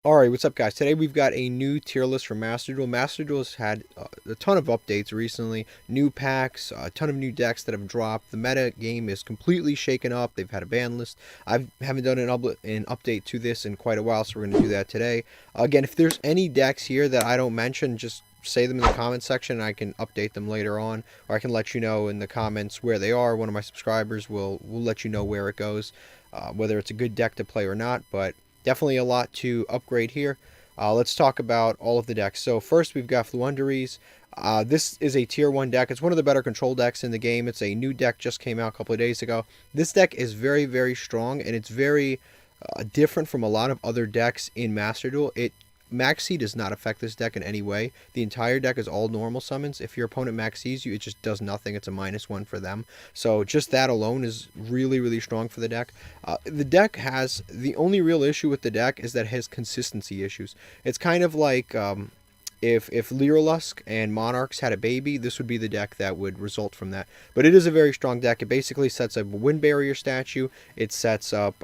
Alright, what's up guys? Today we've got a new tier list for Master Duel. Master Duel's had a ton of updates recently, new packs, a ton of new decks that have dropped. The meta game is completely shaken up. They've had a ban list. I haven't done an update to this in quite a while, so we're going to do that today. Again, if there's any decks here that I don't mention, just say them in the comment section and I can update them later on, or I can let you know in the comments where they are. One of my subscribers will let you know where it goes, whether it's a good deck to play or not, but definitely a lot to upgrade here. Let's talk about all of the decks. So first we've got Floowandereeze. This is a tier 1 deck. It's one of the better control decks in the game. It's a new deck, just came out a couple of days ago. This deck is very, very strong, and it's very different from a lot of other decks in Master Duel. Maxi does not affect this deck in any way. The entire deck is all normal summons. If your opponent maxes you, it just does nothing. It's a -1 for them. So just that alone is really, really strong for the deck. The deck has, the only real issue with the deck is that it has consistency issues. It's kind of like if Lyrilusk and Monarchs had a baby, this would be the deck that would result from that. But it is a very strong deck. It basically sets up a Wind Barrier statue. It sets up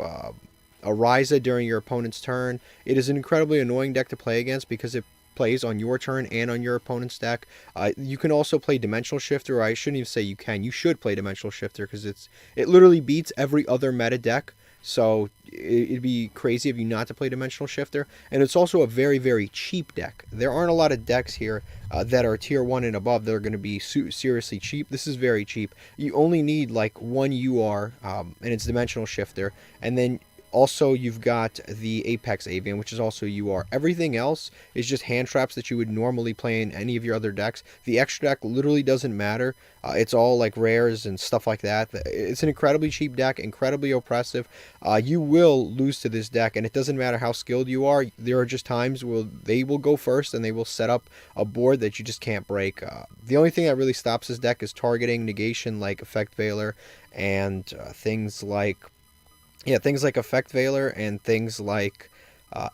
a Ryza during your opponent's turn. It is an incredibly annoying deck to play against because it plays on your turn and on your opponent's deck. You can also play Dimensional Shifter, or I shouldn't even say you can. You should play Dimensional Shifter because it literally beats every other meta deck. So it'd be crazy of you not to play Dimensional Shifter. And it's also a very, very cheap deck. There aren't a lot of decks here that are tier 1 and above that are going to be seriously cheap. This is very cheap. You only need like one UR, and it's Dimensional Shifter. And then also, you've got the Apex Avian, which is also UR. Everything else is just hand traps that you would normally play in any of your other decks. The extra deck literally doesn't matter. It's all like rares and stuff like that. It's an incredibly cheap deck, incredibly oppressive. You will lose to this deck, and it doesn't matter how skilled you are. There are just times where they will go first, and they will set up a board that you just can't break. The only thing that really stops this deck is targeting, negation like Effect Veiler, and things like Effect Veiler and things like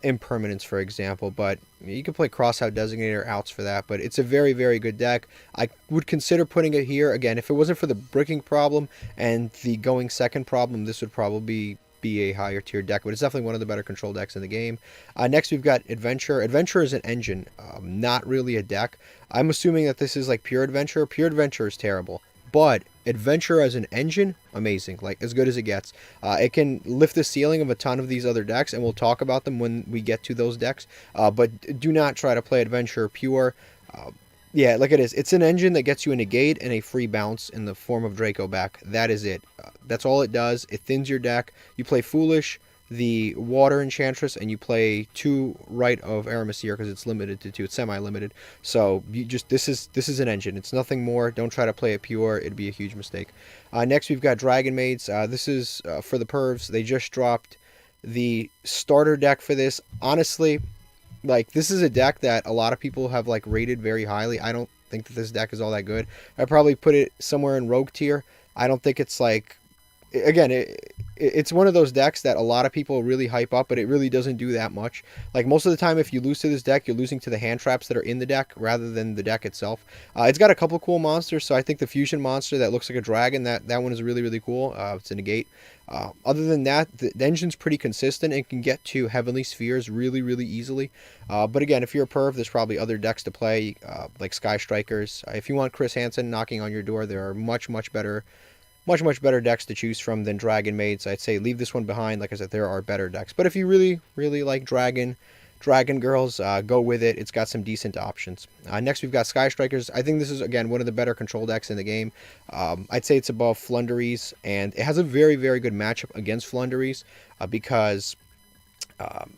Impermanence, for example. But you can play Crossout Designator outs for that. But it's a very, very good deck. I would consider putting it here. Again, if it wasn't for the bricking problem and the going second problem, this would probably be a higher tier deck. But it's definitely one of the better control decks in the game. Next, we've got Adventure. Adventure is an engine, not really a deck. I'm assuming that this is like Pure Adventure. Pure Adventure is terrible. But Adventure as an engine, amazing, like as good as it gets. It can lift the ceiling of a ton of these other decks, and we'll talk about them when we get to those decks. But do not try to play Adventure pure. Yeah, like it is. It's an engine that gets you a negate and a free bounce in the form of Draco back. That is it. That's all it does. It thins your deck. You play Foolish, the Water Enchantress, and you play 2 Rite of Aramasir because it's limited to 2. It's semi-limited. So you just this is an engine. It's nothing more. Don't try to play it pure. It'd be a huge mistake. Next, we've got Dragonmaids. This is for the pervs. They just dropped the starter deck for this. Honestly, like, this is a deck that a lot of people have like rated very highly. I don't think that this deck is all that good. I'd probably put it somewhere in Rogue tier. I don't think it's like, again, it's one of those decks that a lot of people really hype up, but it really doesn't do that much. Like, most of the time, if you lose to this deck, you're losing to the hand traps that are in the deck rather than the deck itself. It's got a couple cool monsters, so I think the fusion monster that looks like a dragon, that one is really, really cool. It's a negate. Other than that, the engine's pretty consistent and can get to Heavenly Spheres really, really easily. But again, if you're a perv, there's probably other decks to play, like Sky Strikers. If you want Chris Hansen knocking on your door, there are much better decks to choose from than Dragonmaids. I'd say leave this one behind. Like I said, there are better decks. But if you really, really like Dragon Girls, go with it. It's got some decent options. Next, we've got Sky Strikers. I think this is, again, one of the better control decks in the game. I'd say it's above Floowandereeze, and it has a very, very good matchup against Floowandereeze because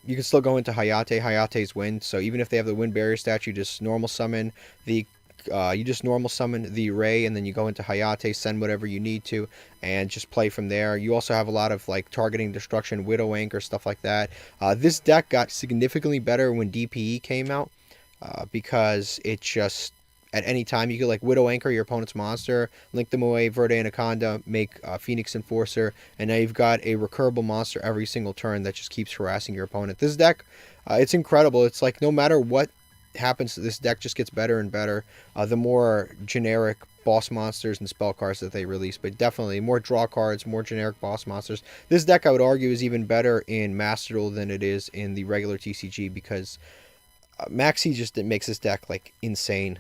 you can still go into Hayate. Hayate's wind, so even if they have the wind barrier stat, you just normal summon the Ray, and then you go into Hayate, send whatever you need to, and just play from there. You also have a lot of like targeting destruction, Widow Anchor, stuff like that. This deck got significantly better when DPE came out because it just, at any time, you could like Widow Anchor your opponent's monster, link them away, Verde Anaconda, make Phoenix Enforcer, and now you've got a recurable monster every single turn that just keeps harassing your opponent. This deck, it's incredible. It's like no matter what happens, this deck just gets better and better the more generic boss monsters and spell cards that they release. But definitely more draw cards, more generic boss monsters. This deck, I would argue, is even better in Master Duel than it is in the regular TCG, because Maxi just, it makes this deck like insane.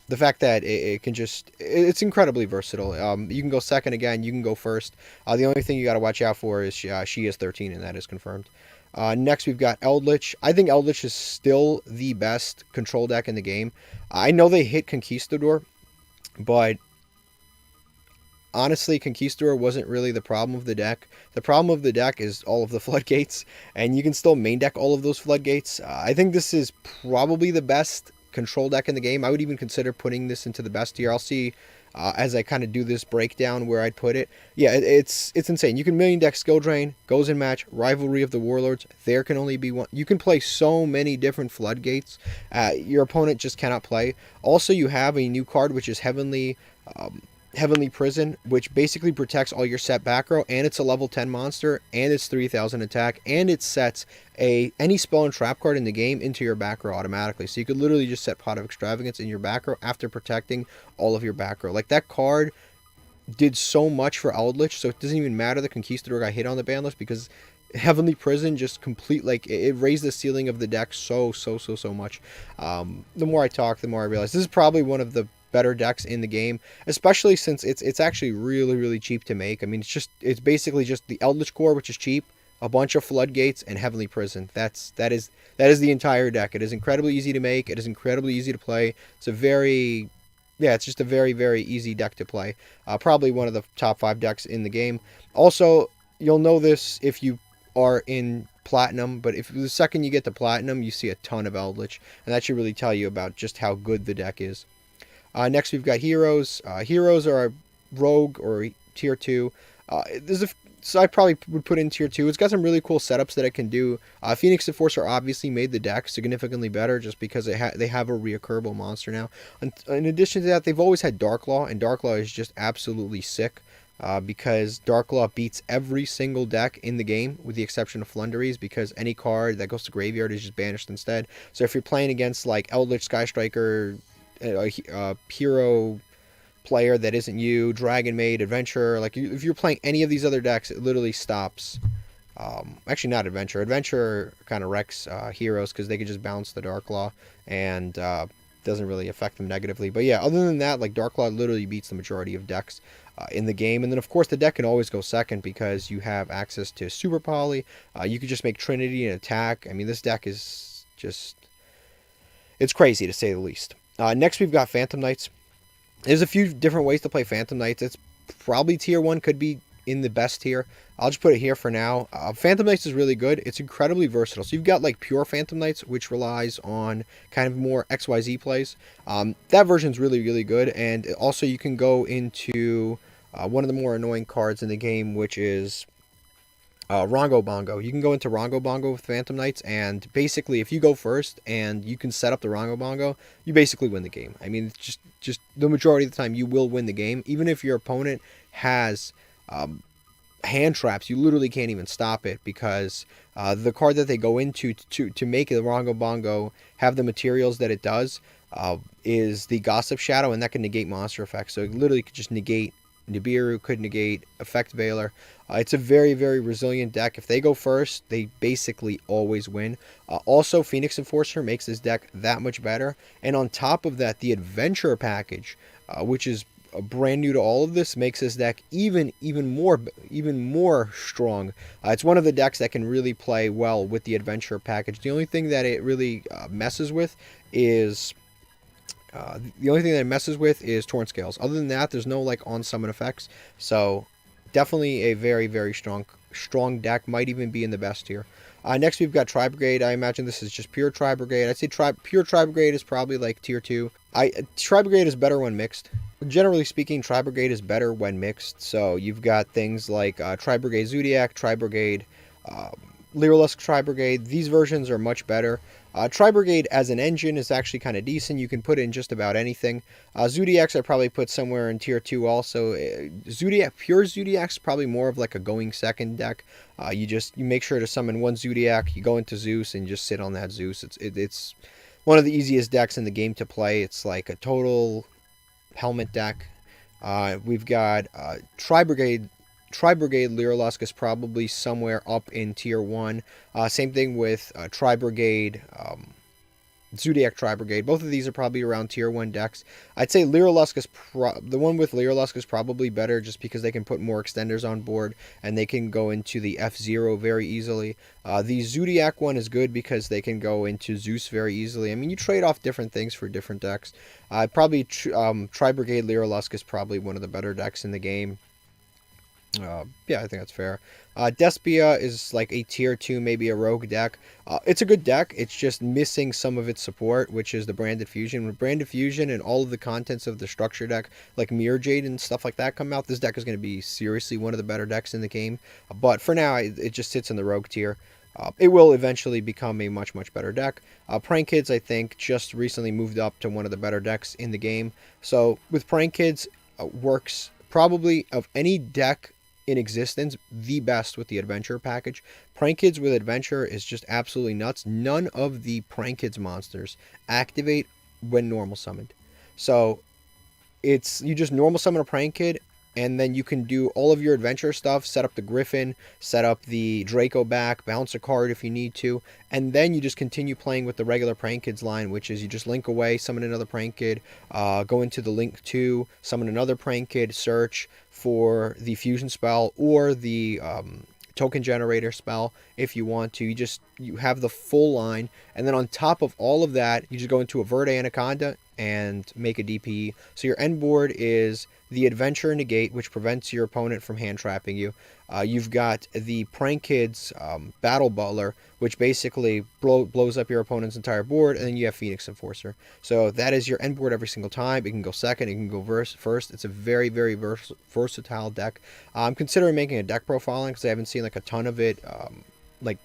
The fact that it can just, it's incredibly versatile. You can go second again, you can go first. The only thing you got to watch out for is she is 13, and that is confirmed. Next, we've got Eldlich. I think Eldlich is still the best control deck in the game. I know they hit Conquistador, but honestly, Conquistador wasn't really the problem of the deck. The problem of the deck is all of the floodgates, and you can still main deck all of those floodgates. I think this is probably the best control deck in the game. I would even consider putting this into the best tier. I'll see as I kind of do this breakdown where I'd put it. Yeah, it's insane. You can million deck Skill Drain, Goes in Match, Rivalry of the Warlords. There can only be one. You can play so many different floodgates. Your opponent just cannot play. Also, you have a new card, which is Heavenly Prison, which basically protects all your set back row, and it's a level 10 monster, and it's 3000 attack, and it sets any spell and trap card in the game into your back row automatically. So you could literally just set Pot of Extravagance in your back row after protecting all of your back row. Like, that card did so much for Eldlich, so it doesn't even matter the Conquistador got hit on the ban list, because Heavenly Prison just it raised the ceiling of the deck so much. The more I talk, the more I realize this is probably one of the better decks in the game, especially since it's actually really cheap to make. I mean, it's basically just the Eldlich core, which is cheap, a bunch of floodgates, and Heavenly Prison. That is the entire deck. It is incredibly easy to make. It is incredibly easy to play. It's just a very easy deck to play. Probably one of the top 5 decks in the game. Also, you'll know this if you are in Platinum, but if the second you get to Platinum, you see a ton of Eldlich, and that should really tell you about just how good the deck is. Next, we've got Heroes. Heroes are a rogue or tier 2. So I probably would put in tier 2. It's got some really cool setups that it can do. Phoenix Enforcer obviously made the deck significantly better just because they have a reoccurable monster now. In addition to that, they've always had Darklaw, and Darklaw is just absolutely sick. Because Darklaw beats every single deck in the game, with the exception of Floowandereeze, because any card that goes to graveyard is just banished instead. So if you're playing against like Eldlich, Sky Striker, a hero player that isn't you, Dragonmaid, Adventure, like if you're playing any of these other decks, it literally stops. Actually, not Adventure. Adventure kind of wrecks heroes because they can just bounce the Darklaw and doesn't really affect them negatively. But yeah, other than that, like Darklaw literally beats the majority of decks in the game. And then of course the deck can always go second because you have access to Super Poly. You could just make Trinity and attack. I mean, this deck is just, it's crazy to say the least. Next, we've got Phantom Knights. There's a few different ways to play Phantom Knights. It's probably tier 1, could be in the best tier. I'll just put it here for now. Phantom Knights is really good. It's incredibly versatile. So you've got like pure Phantom Knights, which relies on kind of more XYZ plays. That version's really good. And also you can go into one of the more annoying cards in the game, which is Rongo Bongo. You can go into Rongo Bongo with Phantom Knights, and basically if you go first and you can set up the Rongo Bongo, you basically win the game. I mean, it's just the majority of the time you will win the game. Even if your opponent has hand traps, you literally can't even stop it, because the card that they go into to make the Rongo Bongo have the materials that it does is the Gossip Shadow, and that can negate monster effects. So it literally could just negate Nibiru, could negate Effect Veiler. It's a very resilient deck. If they go first, they basically always win. Also, Phoenix Enforcer makes this deck that much better. And on top of that, the Adventure package, which is brand new to all of this, makes this deck even more strong. It's one of the decks that can really play well with the Adventure package. The only thing that it really messes with is Torrent Scales. Other than that, there's no like on summon effects. So definitely a very strong deck. Might even be in the best tier. Next, we've got Tri-Brigade. I imagine this is just pure Tri-Brigade. I'd say pure Tri-Brigade is probably like tier 2. Tri-Brigade is better when mixed. Generally speaking, Tri-Brigade is better when mixed. So you've got things like Tri-Brigade Zodiac, Tri-Brigade Lyrilusk Tri-Brigade. These versions are much better. Tri-Brigade as an engine is actually kind of decent. You can put in just about anything. Zodiacs I probably put somewhere in tier 2 also. Pure Zodiac's probably more of like a going second deck. You make sure to summon one Zodiac, you go into Zeus, and just sit on that Zeus. It's one of the easiest decks in the game to play. It's like a total helmet deck. We've got Tri-Brigade. Tri-Brigade Lyrilusk is probably somewhere up in tier 1. Same thing with Tri-Brigade, Zodiac Tri-Brigade. Both of these are probably around tier 1 decks. I'd say Lyrilusk is the one with Lyrilusk is probably better just because they can put more extenders on board and they can go into the F-Zero very easily. The Zodiac one is good because they can go into Zeus very easily. I mean, you trade off different things for different decks. Probably Tri-Brigade Lyrilusk is probably one of the better decks in the game. Yeah, I think that's fair. Despia is like a tier 2, maybe a rogue deck. It's a good deck. It's just missing some of its support, which is the Branded Fusion. With Branded Fusion and all of the contents of the structure deck, like Mirror Jade and stuff like that come out, this deck is going to be seriously one of the better decks in the game. But for now, it just sits in the rogue tier. It will eventually become a much, much better deck. Prank Kids, I think, just recently moved up to one of the better decks in the game. So with Prank Kids, works probably of any deck in existence the best with the adventure package. Prank Kids with adventure is just absolutely nuts. None of the Prank Kids monsters activate when normal summoned. So it's you just normal summon a Prank Kid and then you can do all of your adventure stuff, set up the Griffin, set up the Draco back, bounce a card if you need to, and then you just continue playing with the regular Prank Kids line, which is you just link away, summon another Prank Kid, go into the link 2, summon another Prank Kid, search for the fusion spell or the token generator spell if you want to. You have the full line, and then on top of all of that, you just go into a Verde Anaconda and make a DPE. So your end board is the Adventure Negate, which prevents your opponent from hand trapping you. You've got the Prank Kids Battle Butler, which basically blows up your opponent's entire board, and then you have Phoenix Enforcer. So that is your end board every single time. It can go second, it can go first. It's a very, very versatile deck. I'm considering making a deck profiling because I haven't seen like a ton of it like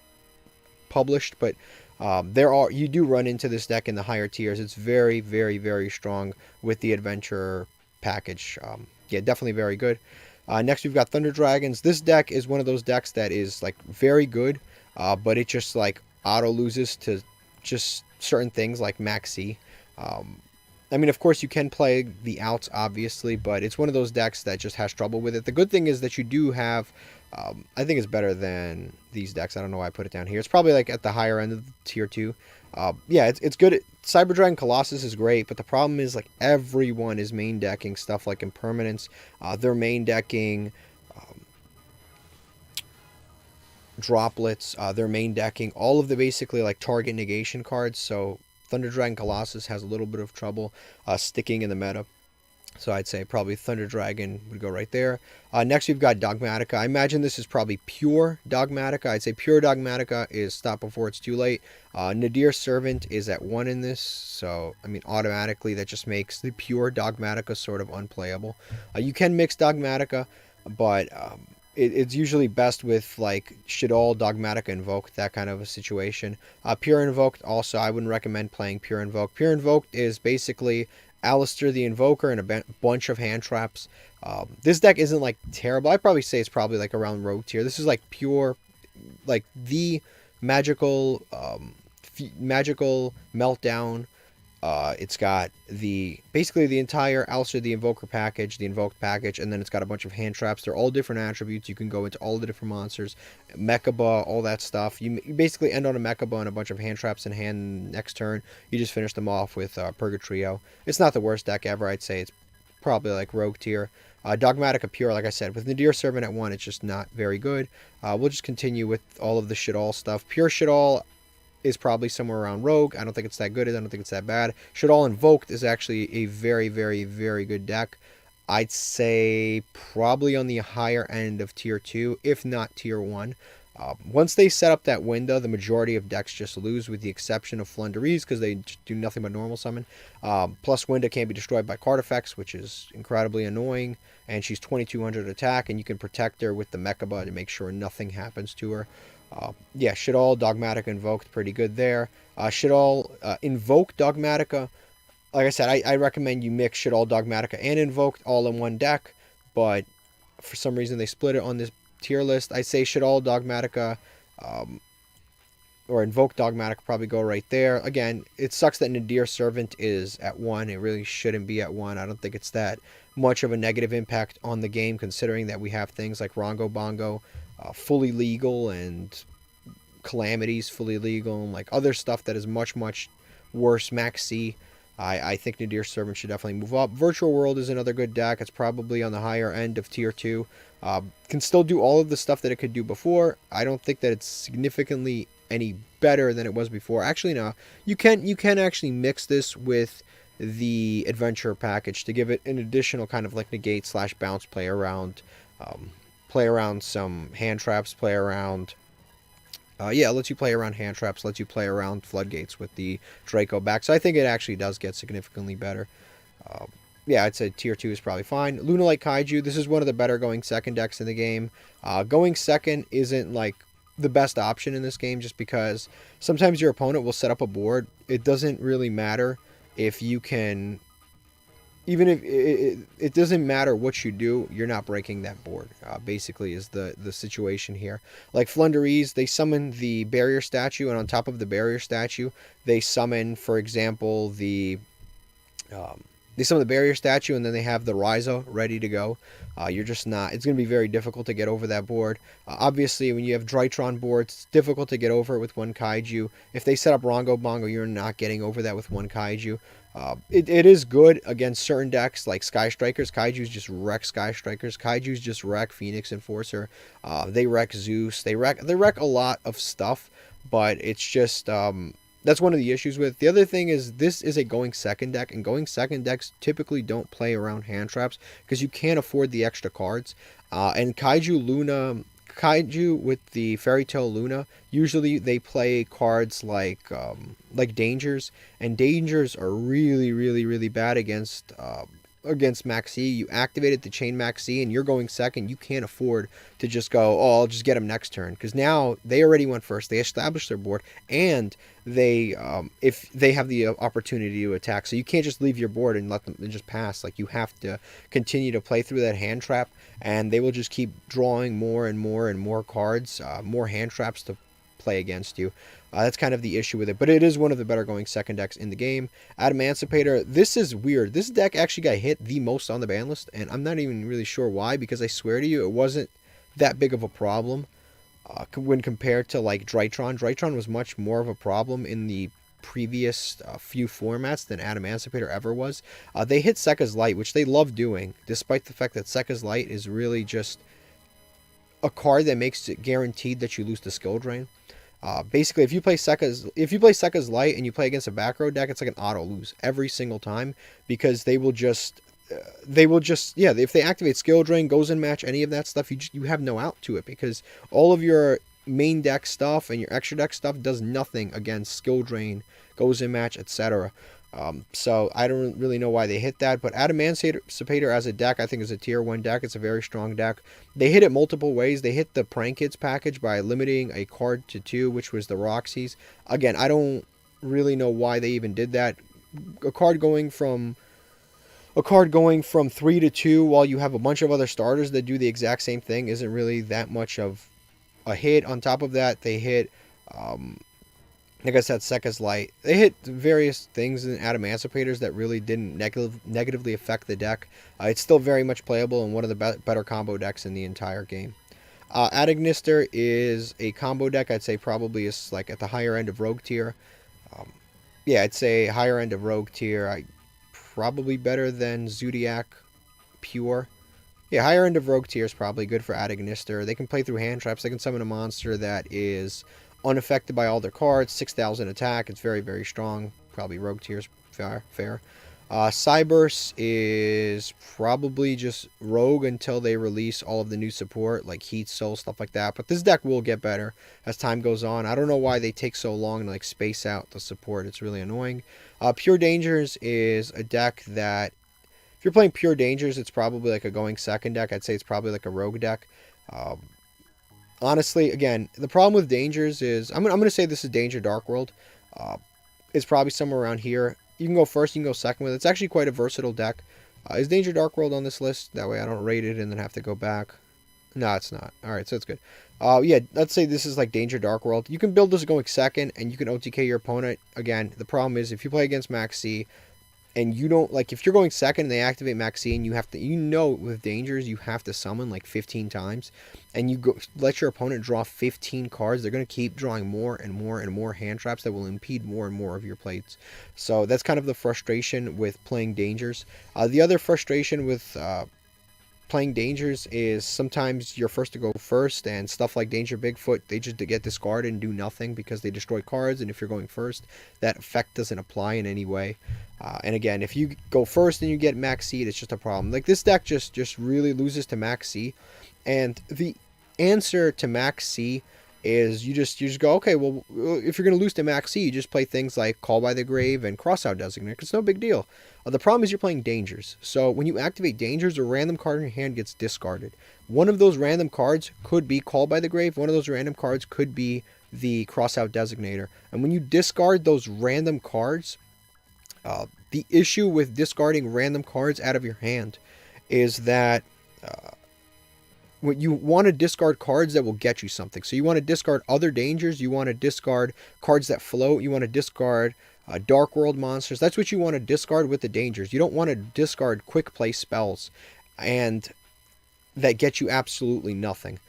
published, but you do run into this deck in the higher tiers. It's very, very, very strong with the adventure package. Yeah, definitely very good. Next we've got Thunder Dragons. This deck is one of those decks that is like very good, but it just like auto loses to just certain things like Maxi. I mean, of course you can play the outs obviously, but it's one of those decks that just has trouble with it. The good thing is that you do have, I think it's better than these decks. I don't know why I put it down here. It's probably like at the higher end of the tier 2. Yeah, it's good. Cyber Dragon Colossus is great, but the problem is like everyone is main decking stuff like Impermanence. They're main decking droplets. They're main decking all of the basically like target negation cards. So Thunder Dragon Colossus has a little bit of trouble sticking in the meta. So I'd say probably Thunder Dragon would go right there. Next we've got Dogmatica. I imagine this is probably pure Dogmatica. I'd say pure Dogmatica is stop before it's too late. Nadir Servant is at 1 in this. So, I mean, automatically that just makes the pure Dogmatica sort of unplayable. You can mix Dogmatica, but it's usually best with like Shaddolls, Dogmatica, Invoked, that kind of a situation. Pure Invoked also, I wouldn't recommend playing Pure Invoked. Pure Invoked is basically Alistair the Invoker and a bunch of hand traps. This deck isn't like terrible. I'd probably say it's probably like around rogue tier. This is like pure, like the magical meltdown. It's got basically the entire Alistair the Invoker package, the Invoked package, and then it's got a bunch of hand traps. They're all different attributes. You can go into all the different monsters, Mechaba, all that stuff. You basically end on a Mechaba and a bunch of hand traps in hand. Next turn, you just finish them off with Purgatrio. It's not the worst deck ever. I'd say it's probably like rogue tier. Dogmatica Pure, like I said, with Nadir Servant at 1, it's just not very good. We'll just continue with all of the Shaddolls stuff. Pure Shaddolls is probably somewhere around rogue. I don't think it's that good. I don't think it's that bad. Shaddolls Invoked is actually a very, very, very good deck. I'd say probably on the higher end of tier 2, if not tier 1. Once they set up that window, the majority of decks just lose, with the exception of Floowandereeze, because they do nothing but normal summon. Plus, Winda can't be destroyed by card effects, which is incredibly annoying. And she's 2200 attack, and you can protect her with the Mechaba to make sure nothing happens to her. Yeah, Shaddolls, Dogmatica, Invoked, pretty good there. Shaddolls, Invoke Dogmatica. Like I said, I recommend you mix Shaddolls, Dogmatica, and Invoked all in one deck. But for some reason, they split it on this tier list. I say Shaddolls, Dogmatica, or invoked dogmatic will probably go right there. Again, it sucks that Nadir Servant is at 1. It really shouldn't be at 1. I don't think it's that much of a negative impact on the game, considering that we have things like Rongo Bongo fully legal, and Calamities fully legal, and like other stuff that is much, much worse. Max C. I think Nadir Servant should definitely move up. Virtual World is another good deck. It's probably on the higher end of tier 2. Can still do all of the stuff that it could do before. I don't think that it's significantly any better than it was before. Actually, no. You can actually mix this with the adventure package to give it an additional kind of like negate slash bounce, play around some hand traps, play around. Yeah, lets you play around hand traps, lets you play around floodgates with the Draco back. So I think it actually does get significantly better. Yeah, I'd say tier 2 is probably fine. Lunalight Kaiju, this is one of the better going second decks in the game. Going second isn't like the best option in this game, just because sometimes your opponent will set up a board. It doesn't really matter if you can, even if it doesn't matter what you do, you're not breaking that board. Basically is the situation here. Like Floowandereeze, they summon the barrier statue, and on top of the barrier statue, they summon, for example, they summon the barrier statue, and then they have the Ryza ready to go. You're just not, it's going to be very difficult to get over that board. Obviously, when you have Drytron boards, it's difficult to get over it with one Kaiju. If they set up Rongo Bongo, you're not getting over that with one Kaiju. It is good against certain decks like Sky Strikers. Kaijus just wreck Sky Strikers. Kaijus just wreck Phoenix Enforcer. They wreck Zeus. They wreck a lot of stuff, but it's just that's one of the issues with. The other thing is this is a going second deck, and going second decks typically don't play around hand traps because you can't afford the extra cards. And Kaiju with the Fairy Tale Luna, usually they play cards like Dangers, and Dangers are really, really, really bad against Maxi. You activated the Chain Maxi and you're going second. You can't afford to just go, oh, I'll just get them next turn, because now they already went first. They established their board, and they if they have the opportunity to attack, so you can't just leave your board and let them just pass. Like, you have to continue to play through that hand trap, and they will just keep drawing more and more and more cards, more hand traps to play against you. That's kind of the issue with it, but it is one of the better going second decks in the game. Adamancipator, this is weird. This deck actually got hit the most on the ban list, and I'm not even really sure why, because I swear to you, it wasn't that big of a problem when compared to like Drytron. Drytron was much more of a problem in the previous few formats than Adamancipator ever was. They hit Sekka's Light, which they love doing, despite the fact that Sekka's Light is really just a card that makes it guaranteed that you lose the skill drain. Basically, if you play Sekka's Light and you play against a back row deck, it's like an auto lose every single time, because they will just yeah, if they activate skill drain, goes in match, any of that stuff, you have no out to it, because all of your main deck stuff and your extra deck stuff does nothing against skill drain, goes in match, etc. So I don't really know why they hit that, but Adamancipator as a deck, I think, is a tier 1 deck. It's a very strong deck. They hit it multiple ways. They hit the Prank Hits package by limiting a card to 2, which was the Roxy's. Again, I don't really know why they even did that. A card going from 3 to 2 while you have a bunch of other starters that do the exact same thing isn't really that much of a hit. On top of that, they hit like I said, Sekka's Light. They hit various things in Adamancipators that really didn't negatively affect the deck. It's still very much playable and one of the better combo decks in the entire game. Atignister is a combo deck. I'd say probably is like at the higher end of Rogue tier. Yeah, I'd say higher end of Rogue tier. Probably better than Zodiac Pure. Yeah, higher end of Rogue tier is probably good for Atignister. They can play through hand traps. They can summon a monster that is unaffected by all their cards. 6,000 attack. It's very, very strong. Probably Rogue tier is fair. Cyburst is probably just Rogue until they release all of the new support, like Heat Soul, stuff like that. But this deck will get better as time goes on. I don't know why they take so long to like space out the support. It's really annoying. Pure Dangers is a deck that, if you're playing Pure Dangers, it's probably like a going second deck. I'd say it's probably like a Rogue deck. Honestly, again, the problem with Dangers is, I'm going to say this is Danger Dark World. It's probably somewhere around here. You can go first, you can go second with it. It's actually quite a versatile deck. Is Danger Dark World on this list? That way I don't rate it and then have to go back. No, it's not. Alright, so it's good. Yeah, let's say this is like Danger Dark World. You can build this going second, and you can OTK your opponent. Again, the problem is if you play against Max C, and you don't like, if you're going second and they activate Max C, and you have to, with Dangers you have to summon like 15 times, and you go let your opponent draw 15 cards, they're going to keep drawing more and more and more hand traps that will impede more and more of your plays. So that's kind of the frustration with playing Dangers. The other frustration with playing Dangers is sometimes you're first to go first, and stuff like Danger Bigfoot, they just get discarded and do nothing because they destroy cards, and if you're going first, that effect doesn't apply in any way. And again, if you go first and you get Max C, it's just a problem. Like, this deck just really loses to Max C, and the answer to Max C is you just go, okay, well, if you're going to lose to Max C, you just play things like Call by the Grave and Crossout Designator, because it's no big deal. The problem is you're playing Dangers. So when you activate Dangers, a random card in your hand gets discarded. One of those random cards could be Call by the Grave. One of those random cards could be the Crossout Designator. And when you discard those random cards, the issue with discarding random cards out of your hand is that when you want to discard cards that will get you something. So you want to discard other Dangers, you want to discard cards that float, you want to discard Dark World monsters. That's what you want to discard with the Dangers. You don't want to discard quick play spells and that get you absolutely nothing,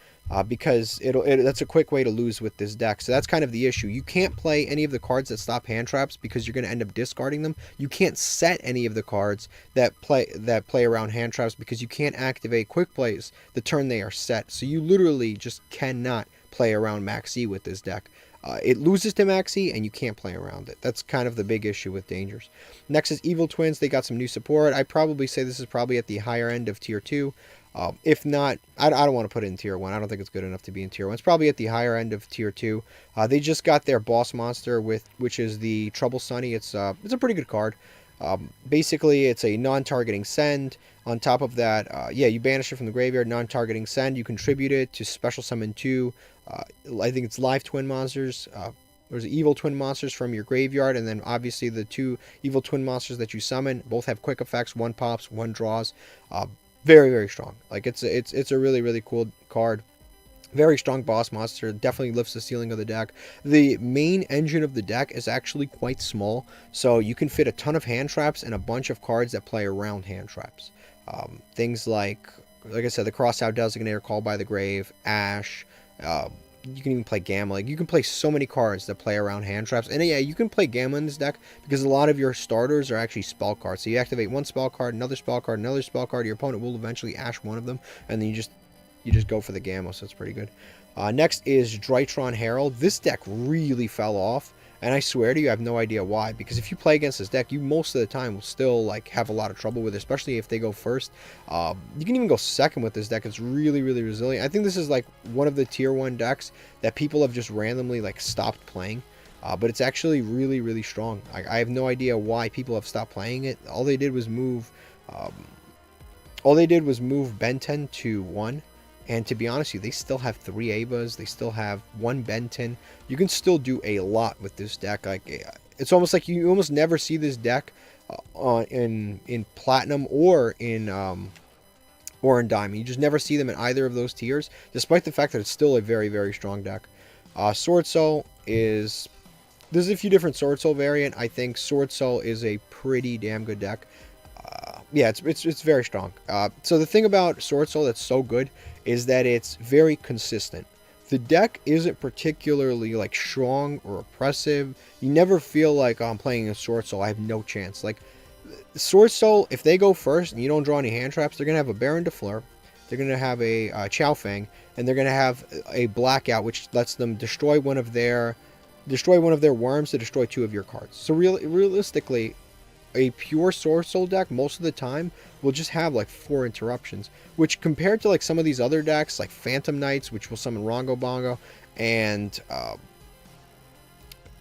because that's a quick way to lose with this deck. So that's kind of the issue. You can't play any of the cards that stop hand traps because you're going to end up discarding them. You can't set any of the cards that play around hand traps because you can't activate quick plays the turn they are set. So you literally just cannot play around Max C with this deck. It loses to Max C, and you can't play around it. That's kind of the big issue with Dangers. Next is Evil Twins. They got some new support. I'd probably say this is probably at the higher end of Tier 2. If not, I don't want to put it in Tier 1. I don't think it's good enough to be in Tier 1. It's probably at the higher end of Tier 2. They just got their boss monster, which is the Trouble Sunny. It's a pretty good card. Basically, it's a non-targeting send. On top of that, you banish it from the graveyard, non-targeting send. You contribute it to special summon 2. I think it's live twin monsters. There's evil twin monsters from your graveyard, and then obviously the 2 evil twin monsters that you summon both have quick effects. One pops, one draws. Very, very strong. Like, it's a really, really cool card. Very strong boss monster. Definitely lifts the ceiling of the deck. The main engine of the deck is actually quite small, so you can fit a ton of hand traps and a bunch of cards that play around hand traps. Things like I said, the Crossout Designator, Call by the Grave, Ash. You can even play Gamma. Like, you can play so many cards that play around hand traps. And yeah, you can play Gamma in this deck because a lot of your starters are actually spell cards. So you activate one spell card, another spell card, another spell card. Your opponent will eventually Ash one of them, and then you just go for the Gamma. So it's pretty good. Next is Drytron Herald. This deck really fell off, and I swear to you, I have no idea why. Because if you play against this deck, you most of the time will still like have a lot of trouble with it, especially if they go first. You can even go second with this deck. It's really, really resilient. I think this is like one of the Tier 1 decks that people have just randomly like stopped playing. But it's actually really, really strong. I have no idea why people have stopped playing it. All they did was move Ben 10 to 1. And to be honest with you, they still have 3 Avas. They still have 1 Benton. You can still do a lot with this deck. Like, it's almost like you almost never see this deck in Platinum or in Diamond. You just never see them in either of those tiers, despite the fact that it's still a very, very strong deck. Sword Soul is... There's a few different Sword Soul variant. I think Sword Soul is a pretty damn good deck. Yeah, it's very strong. So the thing about Sword Soul that's so good is that it's very consistent. The deck isn't particularly like strong or oppressive. You never feel like, oh, I'm playing a Sword Soul, I have no chance. Like, Sword Soul, if they go first and you don't draw any hand traps, they're gonna have a Baron de Fleur, they're gonna have a Chow Fang, and they're gonna have a Blackout, which lets them destroy one of their worms to destroy 2 of your cards. So realistically, a pure Sword Soul deck most of the time will just have like 4 interruptions, which compared to like some of these other decks like Phantom Knights, which will summon Rongo Bongo, and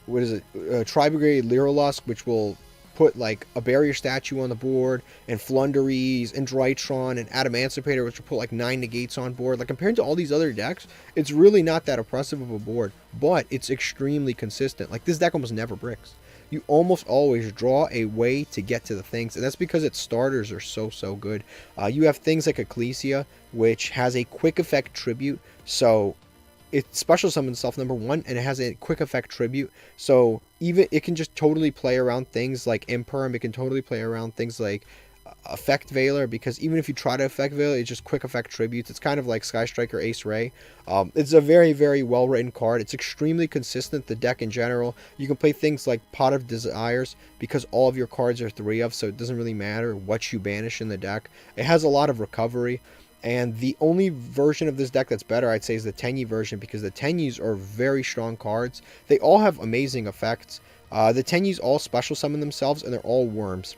Tri-Brigade Lyrilusk, which will put like a barrier statue on the board, and Floowandereeze and Drytron and Adamancipator, which will put like 9 negates on board. Like, compared to all these other decks, it's really not that oppressive of a board, but it's extremely consistent. Like, this deck almost never bricks. You almost always draw a way to get to the things, and that's because its starters are so good. You have things like Ecclesia, which has a quick effect tribute, so it special summons itself, number one, and it has a quick effect tribute. So even it can just totally play around things like Imperm. It can totally play around things like effect Veiler, because even if you try to effect Veiler, it's just quick effect tributes. It's kind of like Sky Striker Ace Ray. It's a very, very well written card. It's extremely consistent, the deck in general. You can play things like Pot of Desires because all of your cards are 3 of, so it doesn't really matter what you banish in the deck. It has a lot of recovery. And the only version of this deck that's better, I'd say, is the Tenyi version, because the Tenyis are very strong cards. They all have amazing effects. The Tenyis all special summon themselves, and they're all worms.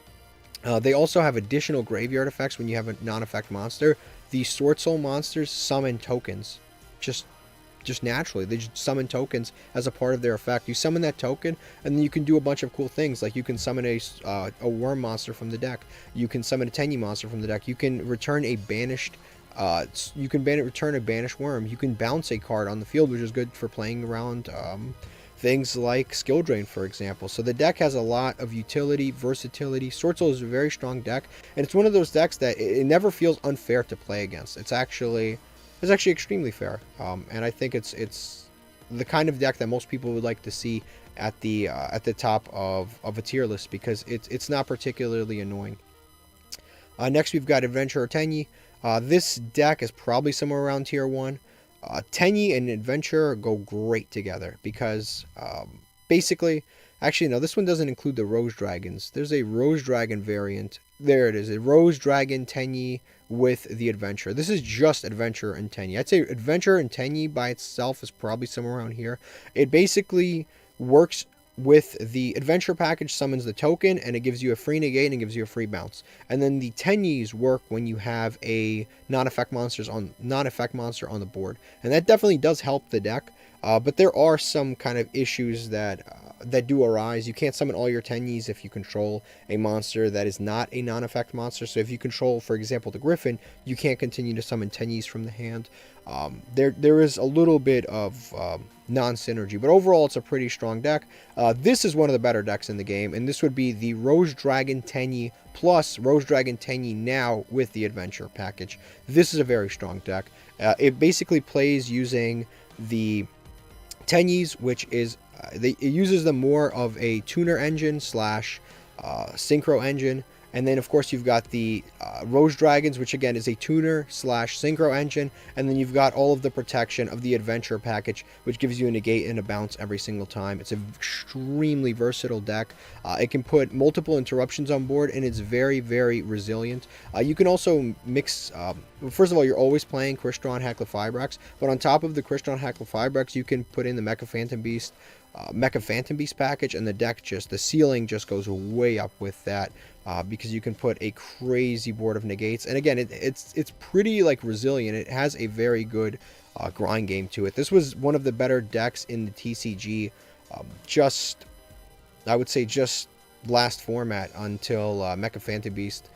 They also have additional graveyard effects when you have a non-effect monster. The swordsoul monsters summon tokens. Just naturally. They just summon tokens as a part of their effect. You summon that token, and then you can do a bunch of cool things. Like you can summon a worm monster from the deck. You can summon a Tenyi monster from the deck. You can return a banished return a banished worm. You can bounce a card on the field, which is good for playing around things like Skill Drain, for example. So the deck has a lot of utility, versatility. Swordsoul is a very strong deck, and it's one of those decks that it never feels unfair to play against. It's actually extremely fair, and I think it's the kind of deck that most people would like to see at the top of a tier list, because it's not particularly annoying. Next, we've got Adventure or Tenyi. This deck is probably somewhere around tier 1. Tenyi and Adventure go great together because basically, actually no, this one doesn't include the Rose Dragons. There's a Rose Dragon variant. There it is, a Rose Dragon Tenyi with the Adventure. This is just Adventure and Tenyi. I'd say Adventure and Tenyi by itself is probably somewhere around here. It basically works with the Adventure package, summons the token, and it gives you a free negate and gives you a free bounce. And then the Tenyis work when you have a non-effect monster on the board, and that definitely does help the deck. But there are some kind of issues that do arise. You can't summon all your Tenyis if you control a monster that is not a non-effect monster. So if you control, for example, the Griffin, you can't continue to summon Tenyis from the hand. There is a little bit of non-synergy, but overall it's a pretty strong deck. This is one of the better decks in the game, and this would be the Rose Dragon Tenyi plus Rose Dragon Tenyi now with the Adventure package. This is a very strong deck. It basically plays using the Tenyis, which is it uses them more of a tuner engine slash synchro engine. And then, of course, you've got the Rose Dragons, which, again, is a tuner slash synchro engine. And then you've got all of the protection of the Adventure package, which gives you a negate and a bounce every single time. It's an extremely versatile deck. It can put multiple interruptions on board, and it's very, very resilient. You can also mix... first of all, you're always playing Crystron Hacklefibrax. But on top of the Crystron Hacklefibrax, you can put in the Mecha Phantom Beast package, and the deck the ceiling just goes way up with that, because you can put a crazy board of negates. And again, it's pretty like resilient. It has a very good grind game to it. This was one of the better decks in the TCG, I would say just last format until Mecha Phantom Beast.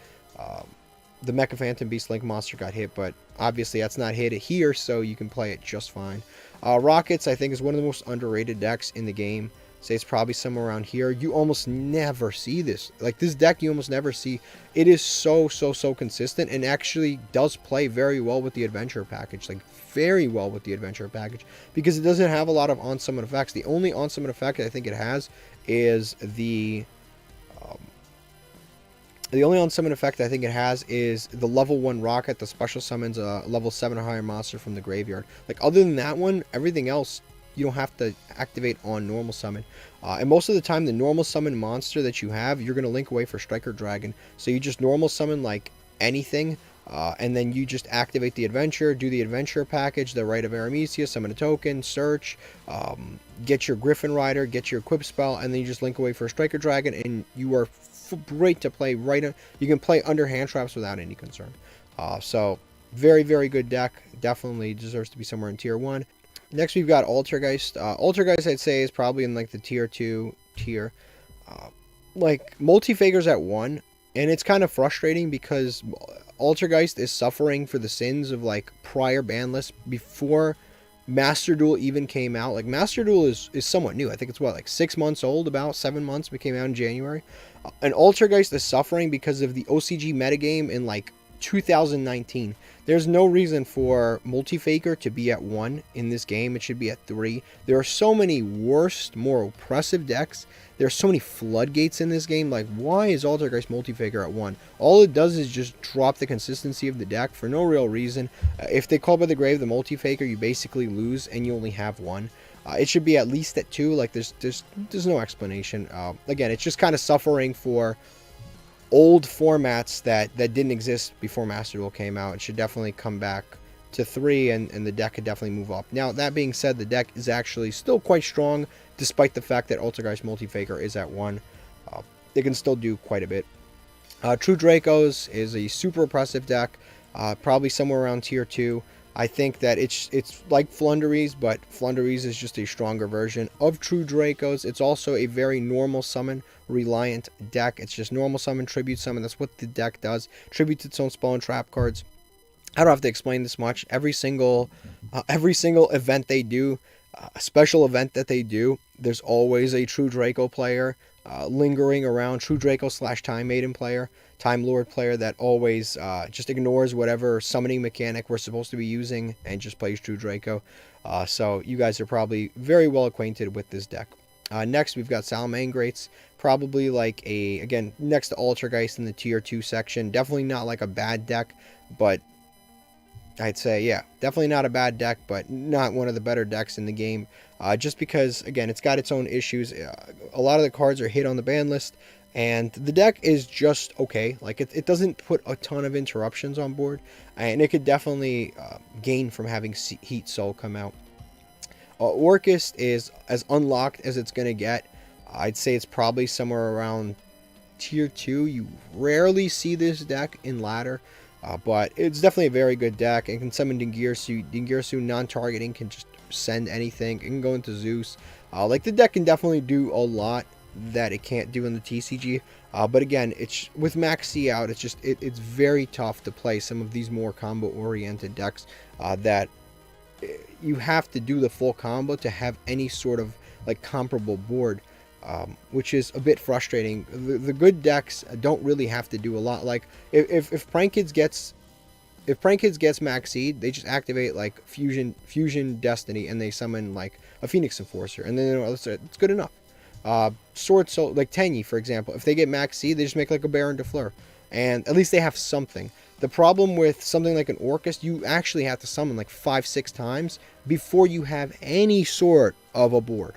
The Mecha Phantom Beast Link monster got hit, but obviously that's not hit here, so you can play it just fine. Rockets, I think, is one of the most underrated decks in the game. Say it's probably somewhere around here. You almost never see this. Like, this deck you almost never see. It is so consistent, and actually does play very well with the Adventure package. Like, very well with the Adventure package, because it doesn't have a lot of on-summon effects. The only on-summon effect I think it has is the only on-summon effect I think it has is the level 1 rocket that special summons a level 7 or higher monster from the graveyard. Like, other than that one, everything else you don't have to activate on normal summon. And most of the time, the normal summon monster that you have, you're going to link away for Striker Dragon. So you just normal summon like anything, and then you just activate the Adventure, do the Adventure package, the Rite of Aramesia, summon a token, search, get your Griffin Rider, get your equip spell, and then you just link away for a Striker Dragon, and you are great to play you can play under hand traps without any concern. So very, very good deck. Definitely deserves to be somewhere in tier 1. Next, we've got Altergeist. Altergeist, I'd say, is probably in like the tier 2 tier. Like, Multifigures at 1, and it's kind of frustrating because Altergeist is suffering for the sins of like prior ban lists before Master Duel even came out. Like, Master Duel is somewhat new. I think it's like 6 months old, about 7 months. It came out in January. And Altergeist is suffering because of the OCG metagame in like 2019. There's no reason for Multi-Faker to be at 1 in this game. It should be at 3. There are so many worse, more oppressive decks. There's so many floodgates in this game. Like, why is Altergeist Multi-Faker at 1? All it does is just drop the consistency of the deck for no real reason. If they call by the grave the Multi-Faker, you basically lose and you only have 1. It should be at least at 2. Like, there's no explanation. Again, it's just kind of suffering for old formats that didn't exist before Master Duel came out. It should definitely come back to 3, and the deck could definitely move up. Now, that being said, the deck is actually still quite strong, despite the fact that Altergeist Multi-Faker is at 1. They can still do quite a bit. True Dracos is a super oppressive deck, probably somewhere around tier 2. I think that it's like Floowandereeze, but Floowandereeze is just a stronger version of True Dracos. It's also a very normal summon reliant deck. It's just normal summon, tribute summon. That's what the deck does. Tributes its own spell and trap cards. I don't have to explain this much. Every single event they do, a special event that they do, there's always a True Draco player lingering around. True Draco / Time Maiden player, Time Lord player that always just ignores whatever summoning mechanic we're supposed to be using and just plays True Draco. So you guys are probably very well acquainted with this deck. Next, we've got Salamangreats. Probably like again, next to Altergeist in the tier 2 section. Definitely not like a bad deck, but I'd say, yeah, definitely not a bad deck, but not one of the better decks in the game. Just because, again, it's got its own issues. A lot of the cards are hit on the ban list, and the deck is just okay. Like, it doesn't put a ton of interruptions on board, and it could definitely gain from having Heat Soul come out. Orcust is as unlocked as it's going to get. I'd say it's probably somewhere around tier 2. You rarely see this deck in ladder. But it's definitely a very good deck. It can summon Dingirsu. Dingirsu non-targeting can just send anything. It can go into Zeus. Like, the deck can definitely do a lot that it can't do in the TCG. But again, it's with Max C out, it's very tough to play some of these more combo-oriented decks that you have to do the full combo to have any sort of like comparable board. Which is a bit frustrating. The good decks don't really have to do a lot. Like if Prank Kids gets Max Seed, they just activate like Fusion Destiny and they summon like a Phoenix Enforcer, and then it's good enough. Swordsoul, like Tenyi for example, if they get Max Seed, they just make like a Baron de Fleur, and at least they have something. The problem with something like an Orcust, you actually have to summon like 5-6 times before you have any sort of a board.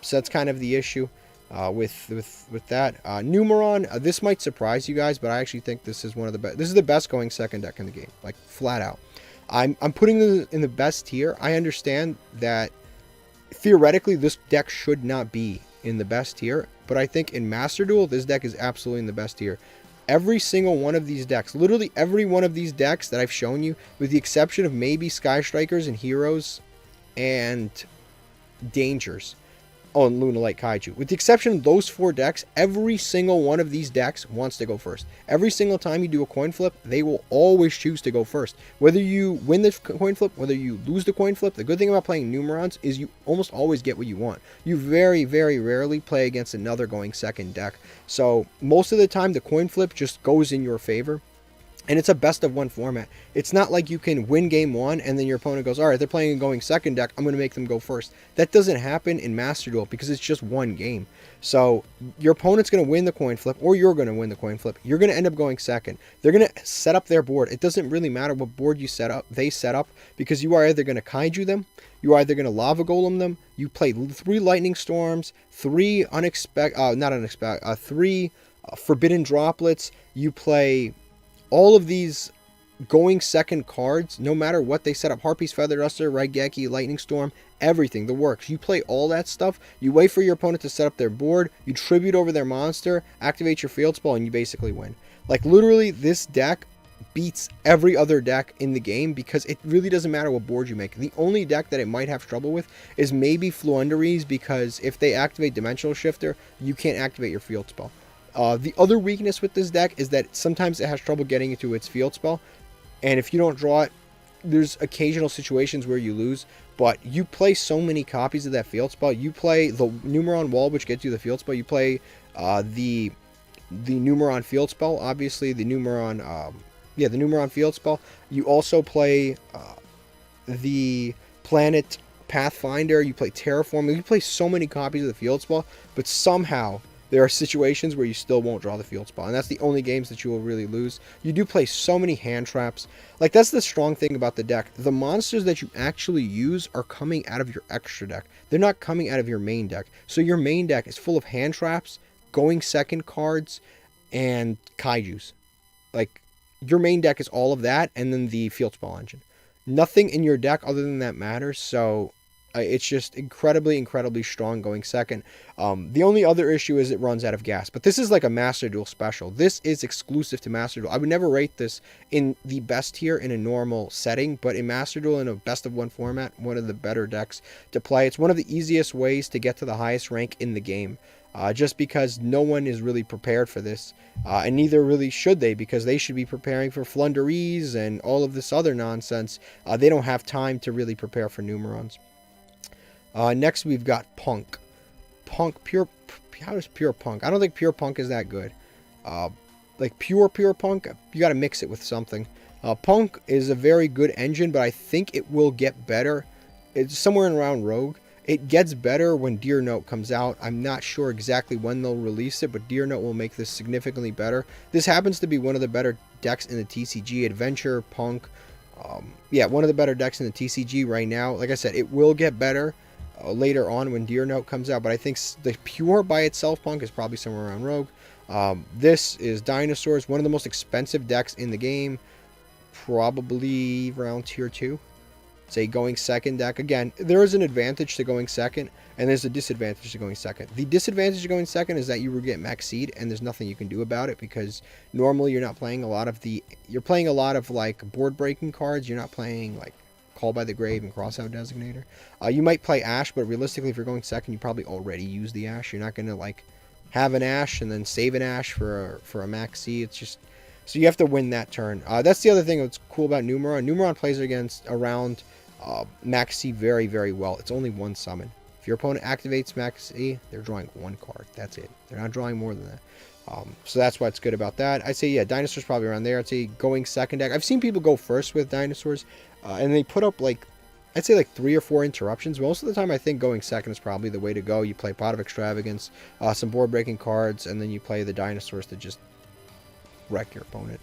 So that's kind of the issue with that. Numeron, this might surprise you guys, but I actually think this is one of the best. This is the best going second deck in the game, like flat out. I'm putting this in the best tier. I understand that theoretically this deck should not be in the best tier, but I think in Master Duel this deck is absolutely in the best tier. Every single one of these decks, literally every one of these decks that I've shown you, with the exception of maybe Sky Strikers and Heroes and Dangers. Oh, and Luna Light Kaiju. With the exception of those 4 decks, every single one of these decks wants to go first. Every single time you do a coin flip, they will always choose to go first. Whether you win the coin flip, whether you lose the coin flip, the good thing about playing Numerons is you almost always get what you want. You very, very rarely play against another going second deck. So most of the time, the coin flip just goes in your favor. And it's a best of 1 format. It's not like you can win game 1 and then your opponent goes, all right, they're playing a going second deck, I'm going to make them go first. That doesn't happen in Master Duel because it's just 1 game. So your opponent's going to win the coin flip, or you're going to win the coin flip. You're going to end up going second. They're going to set up their board. It doesn't really matter what board you set up, they set up, because you are either going to Kaiju them, you are either going to Lava Golem them, you play 3 Lightning Storms, 3 3 Forbidden Droplets, you play all of these going second cards, no matter what they set up. Harpy's Feather Duster, Raigeki, Lightning Storm, everything, the works. You play all that stuff, you wait for your opponent to set up their board, you tribute over their monster, activate your field spell, and you basically win. Like, literally, this deck beats every other deck in the game because it really doesn't matter what board you make. The only deck that it might have trouble with is maybe Floowandereeze, because if they activate Dimensional Shifter, you can't activate your field spell. The other weakness with this deck is that sometimes it has trouble getting into its field spell, and if you don't draw it, there's occasional situations where you lose, but you play so many copies of that field spell. You play the Numeron Wall, which gets you the field spell. You play the Numeron field spell, obviously the Numeron Yeah, the Numeron field spell. You also play the Planet Pathfinder. You play Terraform. You play so many copies of the field spell, but somehow there are situations where you still won't draw the field spell, and that's the only games that you will really lose. You do play so many hand traps. Like, that's the strong thing about the deck. The monsters that you actually use are coming out of your extra deck. They're not coming out of your main deck. So your main deck is full of hand traps, going second cards, and kaijus. Like, your main deck is all of that, and then the field spell engine. Nothing in your deck other than that matters, so it's just incredibly, incredibly strong going second. The only other issue is it runs out of gas, but this is like a Master Duel special. This is exclusive to Master Duel. I would never rate this in the best tier in a normal setting, but in Master Duel in a best of one format, one of the better decks to play. It's one of the easiest ways to get to the highest rank in the game. Just because no one is really prepared for this, and neither really should they, because they should be preparing for Floowandereeze and all of this other nonsense. They don't have time to really prepare for Numerons. Next, we've got Punk. Pure. How is Pure Punk? I don't think Pure Punk is that good. Like pure Punk, you got to mix it with something. Punk is a very good engine, but I think it will get better. It's somewhere around Rogue. It gets better when Dear Note comes out. I'm not sure exactly when they'll release it, but Dear Note will make this significantly better. This happens to be one of the better decks in the TCG. Adventure, Punk. Yeah, one of the better decks in the TCG right now. Like I said, it will get better later on when Dear Note comes out, but I think the pure by itself Punk is probably somewhere around Rogue. This is Dinosaurs, one of the most expensive decks in the game. Probably around tier 2. Say going second deck. Again, there is an advantage to going second, and there's a disadvantage to going second. The disadvantage to going second is that you will get max seed, and there's nothing you can do about it, because normally you're not playing a lot of you're playing a lot of like board breaking cards. You're not playing like Call by the Grave and Crossout Designator. You might play Ash, but realistically, if you're going second, you probably already use the Ash. You're not going to like have an Ash and then save an Ash for a max seed. It's just, so you have to win that turn. That's the other thing that's cool about Numeron. Numeron plays around max C very, very well. It's only one summon. If your opponent activates max C, they're drawing one card. That's it. They're not drawing more than that. So that's what's good about that. I'd say, yeah, Dinosaurs probably around there. I'd say going second deck. I've seen people go first with Dinosaurs, and they put up like, I'd say like 3 or 4 interruptions. Most of the time, I think going second is probably the way to go. You play Pot of Extravagance, some board breaking cards, and then you play the Dinosaurs to just wreck your opponent.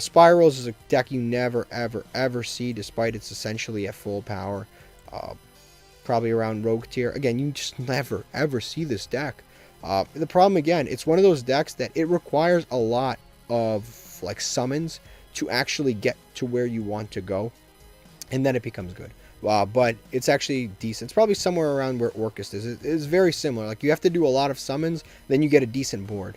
Spirals is a deck you never, ever, ever see, despite it's essentially at full power. Probably around Rogue tier. Again, you just never, ever see this deck. The problem, again, it's one of those decks that it requires a lot of like summons to actually get to where you want to go, and then it becomes good. But it's actually decent. It's probably somewhere around where Orcust is. It's very similar. Like, you have to do a lot of summons, then you get a decent board.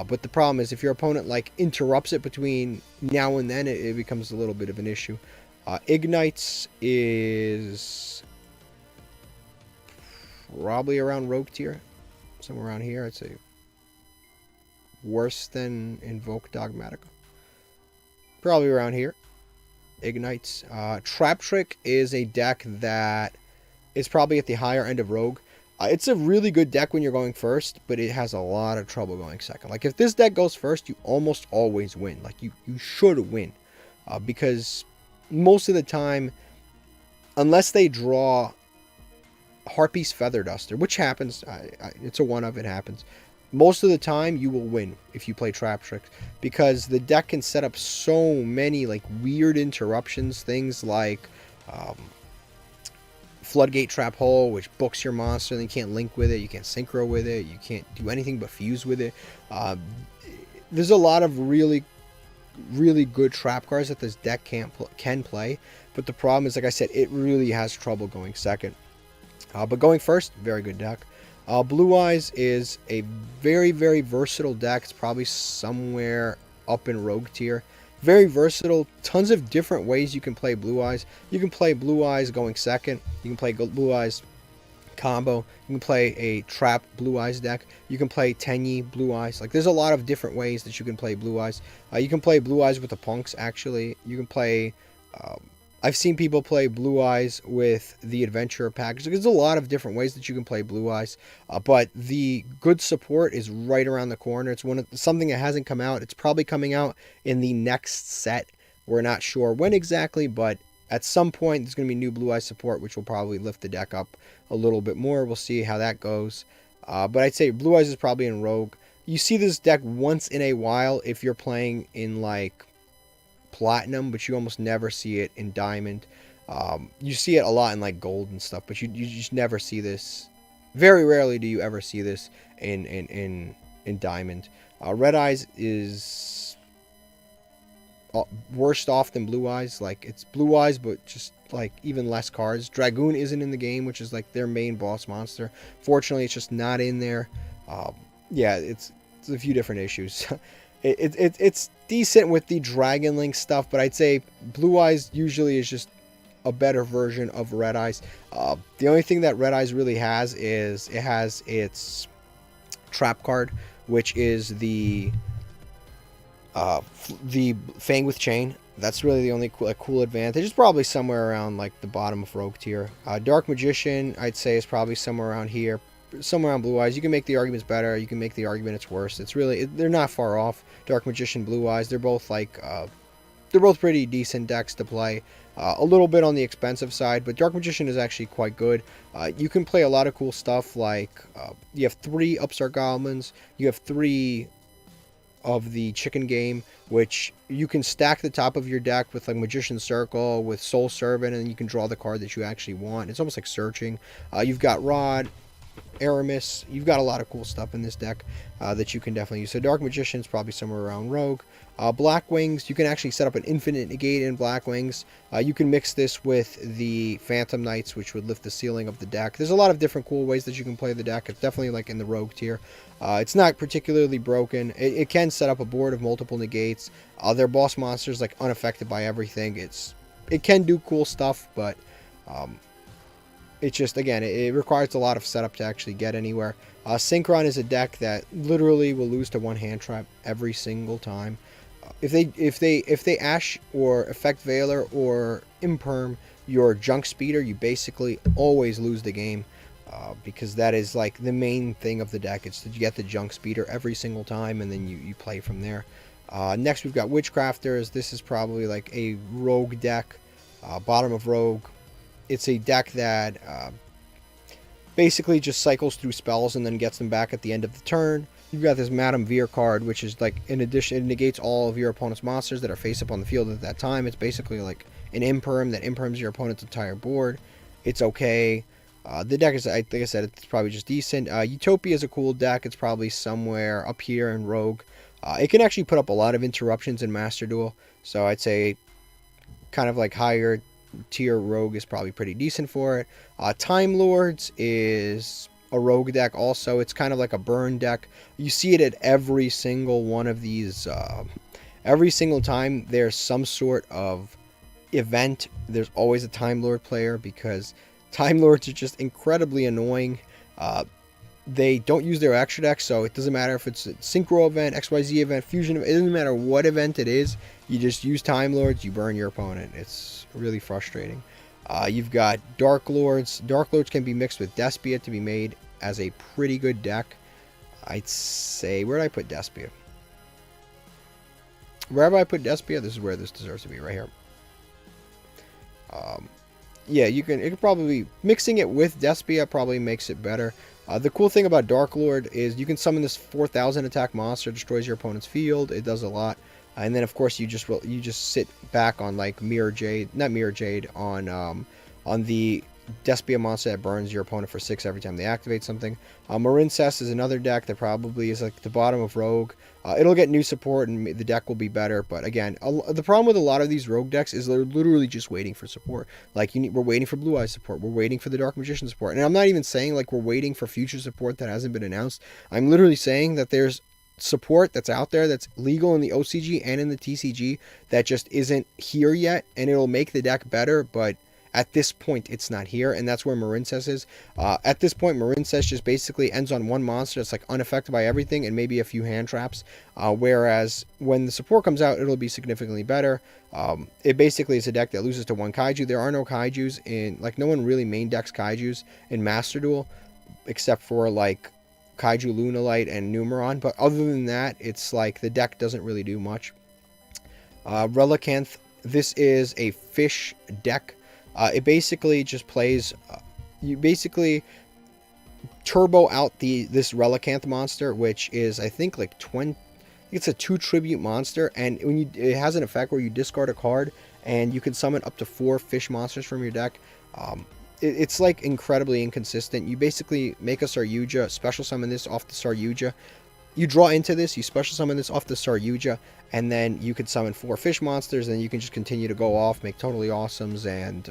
But the problem is, if your opponent like interrupts it between now and then, it becomes a little bit of an issue. Ignites is probably around Rogue tier. Somewhere around here, I'd say. Worse than Invoked Dogmatica. Probably around here. Ignites. Traptrick is a deck that is probably at the higher end of Rogue. It's a really good deck when you're going first, but it has a lot of trouble going second. Like, if this deck goes first, you almost always win. Like, you should win. Because most of the time, unless they draw Harpy's Feather Duster, which happens, it's a one-of, it happens. Most of the time, you will win if you play Traptrick, because the deck can set up so many like weird interruptions, things like Floodgate Trap Hole, which books your monster, and you can't link with it, you can't synchro with it, you can't do anything but fuse with it. There's a lot of really, really good trap cards that this deck can play, but the problem is, like I said, it really has trouble going second. But going first, very good deck. Blue Eyes is a very, very versatile deck. It's probably somewhere up in Rogue tier. Very versatile. Tons of different ways you can play Blue Eyes. You can play Blue Eyes going second. You can play Blue Eyes combo. You can play a trap Blue Eyes deck. You can play Tenyi Blue Eyes. Like, there's a lot of different ways that you can play Blue Eyes. You can play Blue Eyes with the Punks, actually. You can play... I've seen people play Blue Eyes with the Adventure package. There's a lot of different ways that you can play Blue Eyes, but the good support is right around the corner. It's something that hasn't come out. It's probably coming out in the next set. We're not sure when exactly, but at some point there's going to be new Blue Eyes support, which will probably lift the deck up a little bit more. We'll see how that goes. But I'd say Blue Eyes is probably in Rogue. You see this deck once in a while if you're playing in like Platinum, but you almost never see it in Diamond. You see it a lot in like Gold and stuff, but you just never see this. Very rarely do you ever see this in Diamond. Red Eyes is worse off than Blue Eyes. Like, it's Blue Eyes, but just like even less cards. Dragoon isn't in the game, which is like their main boss monster. Fortunately, it's just not in there. Yeah, it's a few different issues. It's decent with the Dragon Link stuff, but I'd say Blue Eyes usually is just a better version of Red Eyes. The only thing that Red Eyes really has is it has its trap card, which is the Fang with Chain. That's really the only cool advantage. It's probably somewhere around like the bottom of Rogue tier. Dark Magician, I'd say, is probably somewhere around here, somewhere around Blue Eyes. You can make the arguments better. You can make the argument it's worse. It's really, they're not far off. Dark Magician, Blue Eyes, they're both like they're both pretty decent decks to play. A little bit on the expensive side, but Dark Magician is actually quite good. You can play a lot of cool stuff, like you have 3 Upstart Goblins, you have 3 of the Chicken Game, which you can stack the top of your deck with like Magician's Circle, with Soul Servant, and you can draw the card that you actually want. It's almost like searching. You've got Rod, Aramis. You've got a lot of cool stuff in this deck that you can definitely use. So Dark Magician is probably somewhere around Rogue. Black Wings, you can actually set up an infinite negate in Black Wings. You can mix this with the Phantom Knights, which would lift the ceiling of the deck. There's a lot of different cool ways that you can play the deck. It's definitely like in the Rogue tier. It's not particularly broken. It can set up a board of multiple negates. Their boss monsters like unaffected by everything. It can do cool stuff, but it's just, again, it requires a lot of setup to actually get anywhere. Synchro is a deck that literally will lose to one hand trap every single time. If they Ash or Effect Veiler or Imperm your Junk Speeder, you basically always lose the game, because that is like the main thing of the deck. It's to get the Junk Speeder every single time, and then you play from there. Next we've got Witchcrafters. This is probably like a Rogue deck, bottom of Rogue. It's a deck that basically just cycles through spells and then gets them back at the end of the turn. You've got this Madame Veer card, which is like, in addition, it negates all of your opponent's monsters that are face up on the field at that time. It's basically like an Imperm that imperms your opponent's entire board. It's okay. The deck is, like I said, it's probably just decent. Utopia is a cool deck. It's probably somewhere up here in Rogue. It can actually put up a lot of interruptions in Master Duel. So I'd say kind of like higher tier Rogue is probably pretty decent for it. Time Lords is a Rogue deck also. It's kind of like a burn deck. You see it at every single one of these. Every single time there's some sort of event, there's always a Time Lord player, because Time Lords are just incredibly annoying. They don't use their extra deck, so it doesn't matter if it's a Synchro event, XYZ event, Fusion event. It doesn't matter what event it is. You just use Time Lords, you burn your opponent. It's really frustrating. You've got Dark Lords. Dark Lords can be mixed with Despia to be made as a pretty good deck. I'd say, where did I put Despia? Wherever I put Despia, this is where this deserves to be, right here. Yeah, it could probably, mixing it with Despia probably makes it better. The cool thing about Dark Lord is you can summon this 4,000 attack monster, destroys your opponent's field. It does a lot. And then of course you just sit back on like Mirror Jade, not Mirror Jade, on the Despia monster that burns your opponent for 6 every time they activate something. Marincess is another deck that probably is like the bottom of Rogue. It'll get new support and the deck will be better, but again, the problem with a lot of these Rogue decks is they're literally just waiting for support. Like, we're waiting for Blue Eyes support, we're waiting for the Dark Magician support, and I'm not even saying like we're waiting for future support that hasn't been announced. I'm literally saying that there's support that's out there that's legal in the OCG and in the TCG that just isn't here yet, and it'll make the deck better, but at this point, it's not here, and that's where Marincess is. At this point, Marincess just basically ends on one monster that's like unaffected by everything and maybe a few hand traps. Whereas when the support comes out, it'll be significantly better. It basically is a deck that loses to one Kaiju. There are no Kaijus in, like, no one really main decks Kaijus in Master Duel, except for like Kaiju Lunalite and Numeron. But other than that, it's like the deck doesn't really do much. Relicanth This is a fish deck. It basically just plays, you basically turbo out this Relicanth monster, which is, I think, like 20, it's a 2 tribute monster, and when it has an effect where you discard a card and you can summon up to 4 fish monsters from your deck. It's like incredibly inconsistent. You basically make a Saryuja, special summon this off the Saryuja. You draw into this, you special summon this off the Saryuja, and then you could summon 4 fish monsters, and you can just continue to go off, make Totally Awesomes and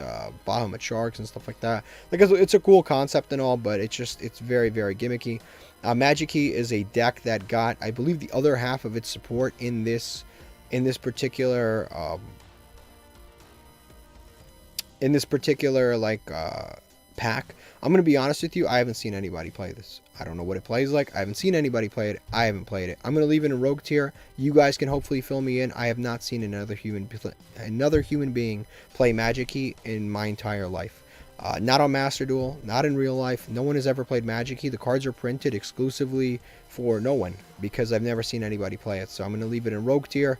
Bahamut Sharks and stuff like that. Like, it's a cool concept and all, but it's very, very gimmicky. Magic-y is a deck that got, I believe, the other half of its support in this particular like pack. I'm gonna be honest with you, I haven't seen anybody play this. I don't know what it plays like. I haven't seen anybody play it. I haven't played it. I'm gonna leave it in rogue tier. You guys can hopefully fill me in. I have not seen another human being play Magic-y in my entire life. Not on Master Duel, not in real life. No one has ever played Magic-y. The cards are printed exclusively for no one because I've never seen anybody play it. So I'm gonna leave it in rogue tier.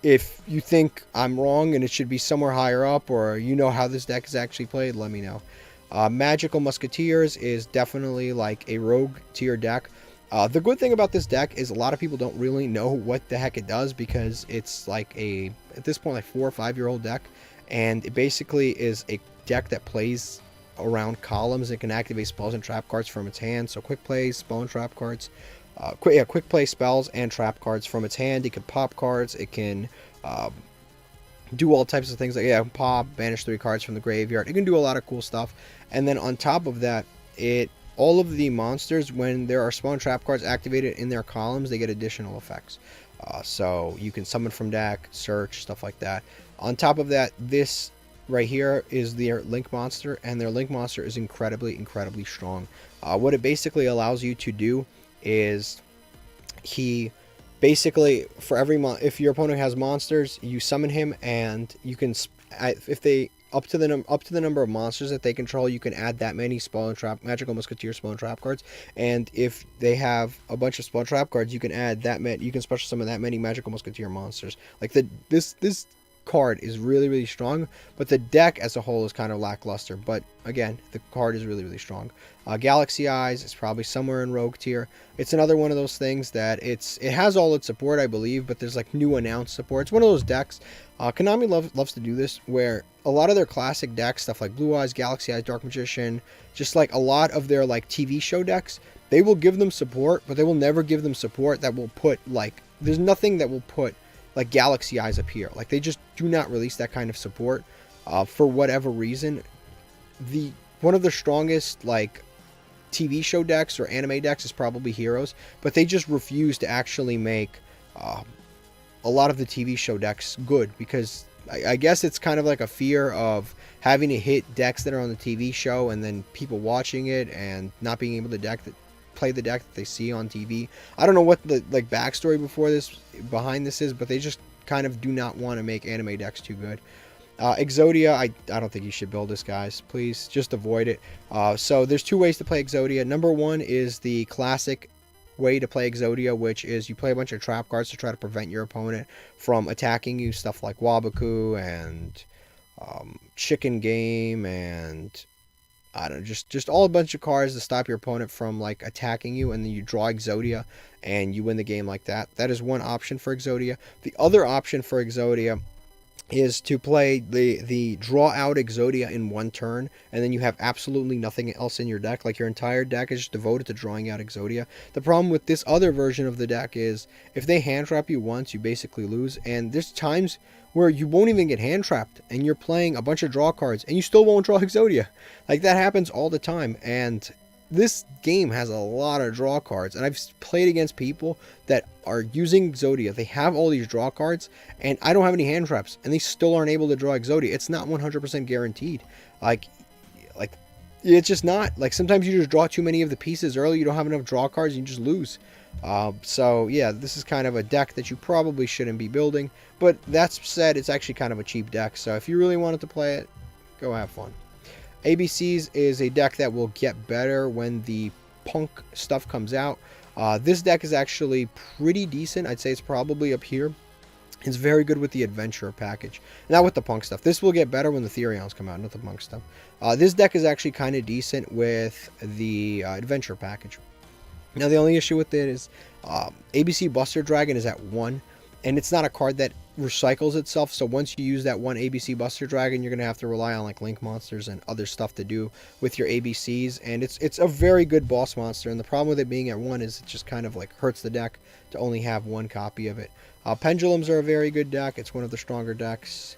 If you think I'm wrong and it should be somewhere higher up, or you know how this deck is actually played, let me know. Magical Musketeers is definitely like a rogue tier deck. The good thing about this deck is a lot of people don't really know what the heck it does, because it's like at this point, like 4 or 5 year old deck, and it basically is a deck that plays around columns. It can activate spells and trap cards from its hand, so quick plays, spell and trap cards. Quick play spells and trap cards from its hand. It can pop cards. It can do all types of things, like pop, banish 3 cards from the graveyard. It can do a lot of cool stuff. And then on top of that, all of the monsters, when there are spell and trap cards activated in their columns, they get additional effects. So you can summon from deck, search, stuff like that. On top of that, this right here is their Link monster, and their Link monster is incredibly strong. What it basically allows you to do is, he basically, for every if your opponent has monsters, you summon him, and you can, if they up to the number of monsters that they control, you can add that many spell and trap, Magical Musketeer spell and trap cards. And if they have a bunch of spell and trap cards, you can add that many, you can special summon that many Magical Musketeer monsters. Like, this card is really strong, but the deck as a whole is kind of lackluster. But again, the card is really strong. Galaxy Eyes is probably somewhere in rogue tier. It's another one of those things that it has all its support, I believe, but there's like new announced support. It's one of those decks. Konami loves to do this, where a lot of their classic decks, stuff like Blue Eyes, Galaxy Eyes, Dark Magician, just like a lot of their like TV show decks, they will give them support, but they will never give them support that will put, like, there's nothing that will put like Galaxy Eyes up here. Like, they just do not release that kind of support for whatever reason. One of the strongest like TV show decks or anime decks is probably Heroes, but they just refuse to actually make a lot of the TV show decks good, because I guess it's kind of like a fear of having to hit decks that are on the TV show and then people watching it and not being able to play the deck that they see on TV. I don't know what the like backstory behind this is, but they just kind of do not want to make anime decks too good. Exodia, I don't think you should build this, guys. Please just avoid it. So there's 2 ways to play Exodia. Number 1 is the classic way to play Exodia, which is you play a bunch of trap cards to try to prevent your opponent from attacking you. Stuff like Wabaku and Chicken Game, and I don't know, just all a bunch of cards to stop your opponent from like attacking you, and then you draw Exodia and you win the game like that. That is one option for Exodia. The other option for Exodia is to play the draw out Exodia in 1 turn, and then you have absolutely nothing else in your deck. Like, your entire deck is just devoted to drawing out Exodia. The problem with this other version of the deck is, if they hand trap you once, you basically lose. And there's times where you won't even get hand trapped, and you're playing a bunch of draw cards, and you still won't draw Exodia. Like, that happens all the time. And this game has a lot of draw cards, and I've played against people that are using Exodia. They have all these draw cards, and I don't have any hand traps, and they still aren't able to draw Exodia. It's not 100% guaranteed. Like it's just not. Like, sometimes you just draw too many of the pieces early, you don't have enough draw cards, and you just lose. So yeah, this is kind of a deck that you probably shouldn't be building, but that said, it's actually kind of a cheap deck, so if you really wanted to play it, go have fun. ABCs is a deck that will get better when the punk stuff comes out. This deck is actually pretty decent. I'd say it's probably up here It's very good with the adventure package. Not with the punk stuff. This will get better when the Therions come out, not the punk stuff. This deck is actually kind of decent with the adventure package. Now, the only issue with it is ABC Buster Dragon is at 1, and it's not a card that recycles itself. So once you use that one ABC Buster Dragon, you're going to have to rely on like Link monsters and other stuff to do with your ABCs. And it's a very good boss monster. And the problem with it being at 1 is it just kind of like hurts the deck to only have 1 copy of it. Pendulums are a very good deck. It's one of the stronger decks.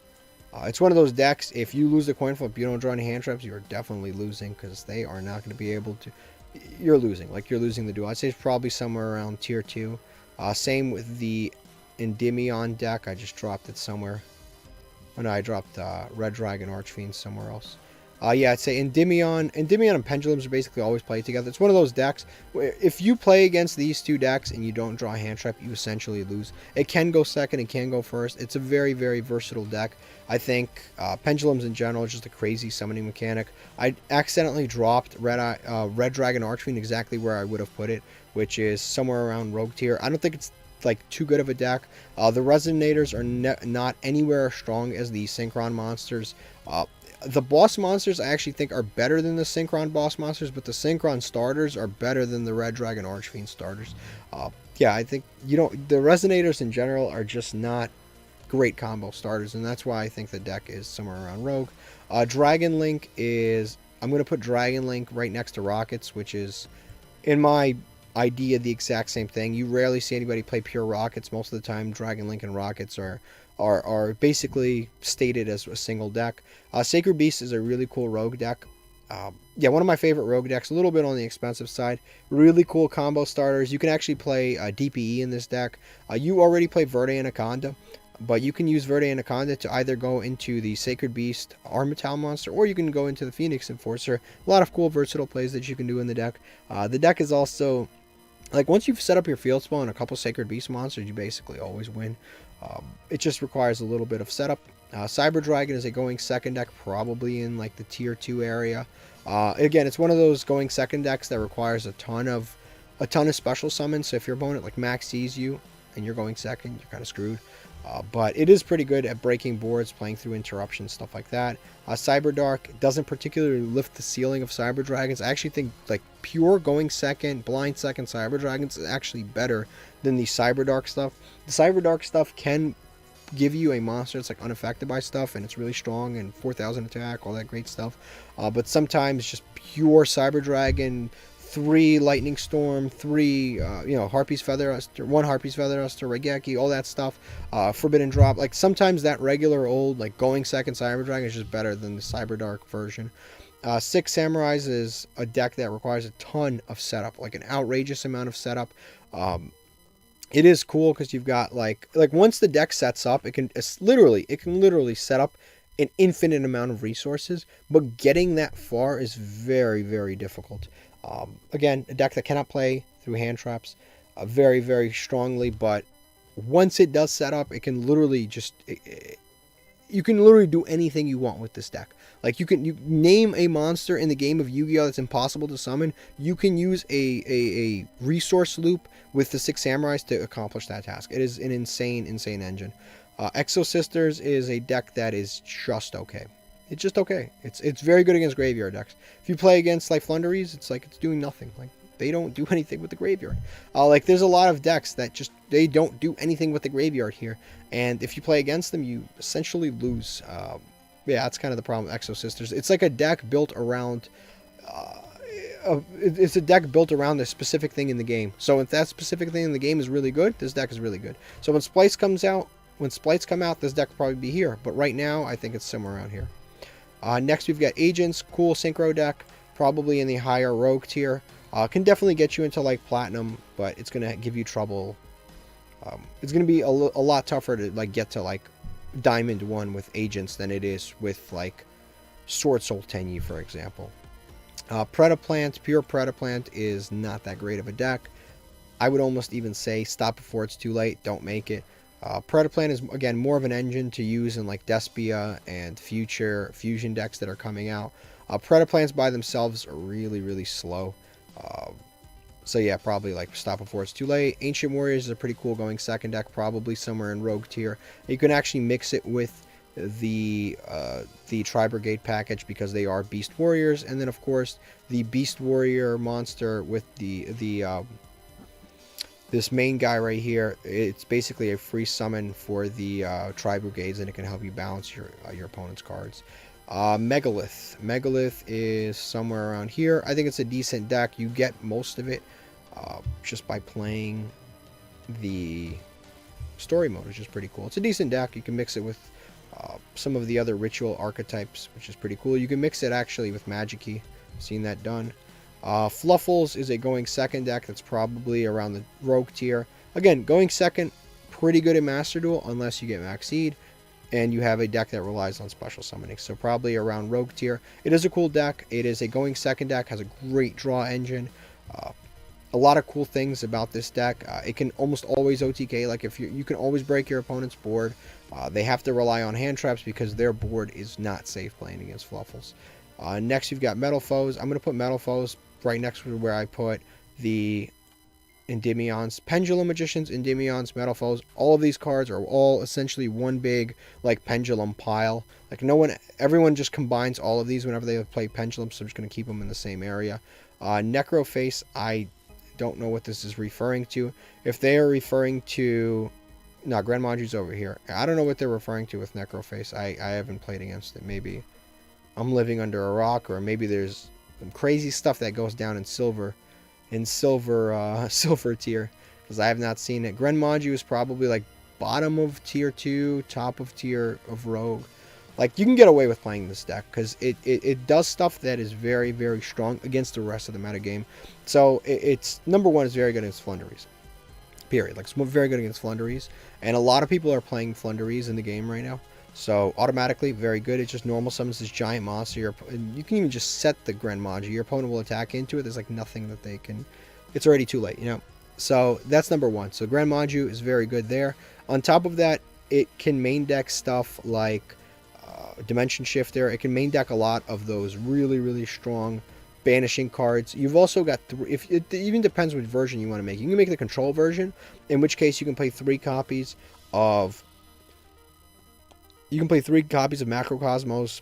It's one of those decks, if you lose the coin flip, you don't draw any hand traps, you're definitely losing, because they are not going to be able to... You're losing. Like, you're losing the duel. I'd say it's probably somewhere around tier 2. Same with the Endymion deck. I just dropped it somewhere. Oh no, I dropped Red Dragon Archfiend somewhere else. Yeah, I'd say Endymion and Pendulums are basically always played together. It's one of those decks where if you play against these two decks and you don't draw a hand trap, you essentially lose. It can go second, it can go first. It's a very, very versatile deck. I think Pendulums in general is just a crazy summoning mechanic. I accidentally dropped Red Dragon Archfiend exactly where I would have put it, which is somewhere around Rogue tier. I don't think it's like too good of a deck. The Resonators are not anywhere as strong as the Synchron monsters. The boss monsters I actually think are better than the Synchron boss monsters, but the Synchron starters are better than the Red Dragon Archfiend starters. Yeah, I think, the Resonators in general are just not great combo starters, and that's why I think the deck is somewhere around Rogue. Dragon Link is... I'm going to put Dragon Link right next to Rockets, which is, in my idea, the exact same thing. You rarely see anybody play pure Rockets. Most of the time, Dragon Link and Rockets are basically stated as a single deck. Sacred Beast is a really cool rogue deck. Yeah, one of my favorite rogue decks, a little bit on the expensive side. Really cool combo starters. You can actually play DPE in this deck. You already play Verde Anaconda, but you can use Verde Anaconda to either go into the Sacred Beast Armital monster, or you can go into the Phoenix Enforcer. A lot of cool versatile plays that you can do in the deck. The deck is also... Like, once you've set up your field spell and a couple Sacred Beast monsters, you basically always win. It just requires a little bit of setup. Cyber Dragon is a going second deck, probably in like the tier 2 area. Again, it's one of those going second decks that requires a ton of special summons. So if your opponent like max sees you and you're going second, you're kind of screwed. But it is pretty good at breaking boards, playing through interruptions, stuff like that. Cyber Dark doesn't particularly lift the ceiling of Cyber Dragons. I actually think like pure going second, blind second Cyber Dragons is actually better than the Cyber Dark stuff. The Cyber Dark stuff can give you a monster that's like unaffected by stuff, and it's really strong and 4,000 attack, all that great stuff. But sometimes just pure Cyber Dragon, 3 Lightning Storm, 3 Harpy's Feather Duster, 1 Harpy's Feather Duster, Regeki, all that stuff, Forbidden Drop. Like, sometimes that regular old like going second Cyber Dragon is just better than the Cyber Dark version. 6 Samurais is a deck that requires a ton of setup, like an outrageous amount of setup. It is cool because you've got like once the deck sets up, it can literally set up an infinite amount of resources, but getting that far is very, very difficult. Again, a deck that cannot play through hand traps very, very strongly, but once it does set up, it can literally you can literally do anything you want with this deck. Like, you name a monster in the game of Yu-Gi-Oh that's impossible to summon. You can use a resource loop with the 6 Samurais to accomplish that task. It is an insane engine. Exosisters is a deck that is just okay. It's just okay. It's very good against graveyard decks. If you play against like Floowandereeze, it's like it's doing nothing. Like, they don't do anything with the graveyard. Like, there's a lot of decks that they don't do anything with the graveyard here, and if you play against them, you essentially lose. Yeah, that's kind of the problem with Exosisters. It's like a deck built around. It's a deck built around a specific thing in the game. So if that specific thing in the game is really good, this deck is really good. So when Splice come out, this deck will probably be here. But right now, I think it's somewhere around here. Next, we've got Agents, cool Synchro deck, probably in the higher Rogue tier. Can definitely get you into like Platinum, but it's going to give you trouble. It's going to be a lot tougher to like get to like Diamond 1 with Agents than it is with like swordsoul Tenyi, for example. Predaplant, pure Predaplant is not that great of a deck. I would almost even say stop before it's too late, don't make it. Predaplant is, again, more of an engine to use in like Despia and future fusion decks that are coming out. Predaplants by themselves are really, really slow. So yeah, probably like stop before it's too late. Ancient Warriors is a pretty cool going second deck, probably somewhere in Rogue tier. You can actually mix it with the Tri-Brigade package because they are Beast Warriors, and then of course the Beast Warrior monster with this main guy right here. It's basically a free summon for the Tri-Brigades, and it can help you balance your opponent's cards. Megalith. Megalith is somewhere around here. I think it's a decent deck. You get most of it just by playing the story mode, which is pretty cool. It's a decent deck. You can mix it with some of the other ritual archetypes, which is pretty cool. You can mix it actually with Magic-y. Seen that done. Fluffles is a going second deck that's probably around the Rogue tier. Again, going second, pretty good at Master Duel unless you get Max Seed and you have a deck that relies on special summoning. So probably around Rogue tier. It is a cool deck. It is a going second deck, has a great draw engine. A lot of cool things about this deck. It can almost always OTK. Like if you can always break your opponent's board. They have to rely on hand traps because their board is not safe playing against Fluffles. Next, you've got Metal Foes. I'm going to put Metal Foes right next to where I put the Endymions. Pendulum Magicians, Endymions, Metal Foes. All of these cards are all essentially one big like pendulum pile. Like everyone just combines all of these whenever they play Pendulum, so I'm just going to keep them in the same area. Necroface, I don't know what this is referring to. If they are referring to... No, Gren Maju's over here. I don't know what they're referring to with Necroface. I haven't played against it. Maybe I'm living under a rock, or maybe there's some crazy stuff that goes down in silver tier, because I have not seen it. Gren Maju is probably like bottom of tier 2, top of tier of Rogue. Like, you can get away with playing this deck because it does stuff that is very, very strong against the rest of the metagame. So it's number one, is very good against Floowandereeze. Period. Like, it's very good against Floowandereeze, and a lot of people are playing Floowandereeze in the game right now. So automatically very good. It just normal summons this giant monster. And you can even just set the Gren Maju. Your opponent will attack into it. There's like nothing that they can. It's already too late, you know. So that's number one. So Gren Maju is very good there. On top of that, it can main deck stuff like Dimension Shifter. It can main deck a lot of those really, really strong banishing cards. You've also got if it even depends which version you want to make. You can make the control version, in which case you can play 3 copies of Macrocosmos,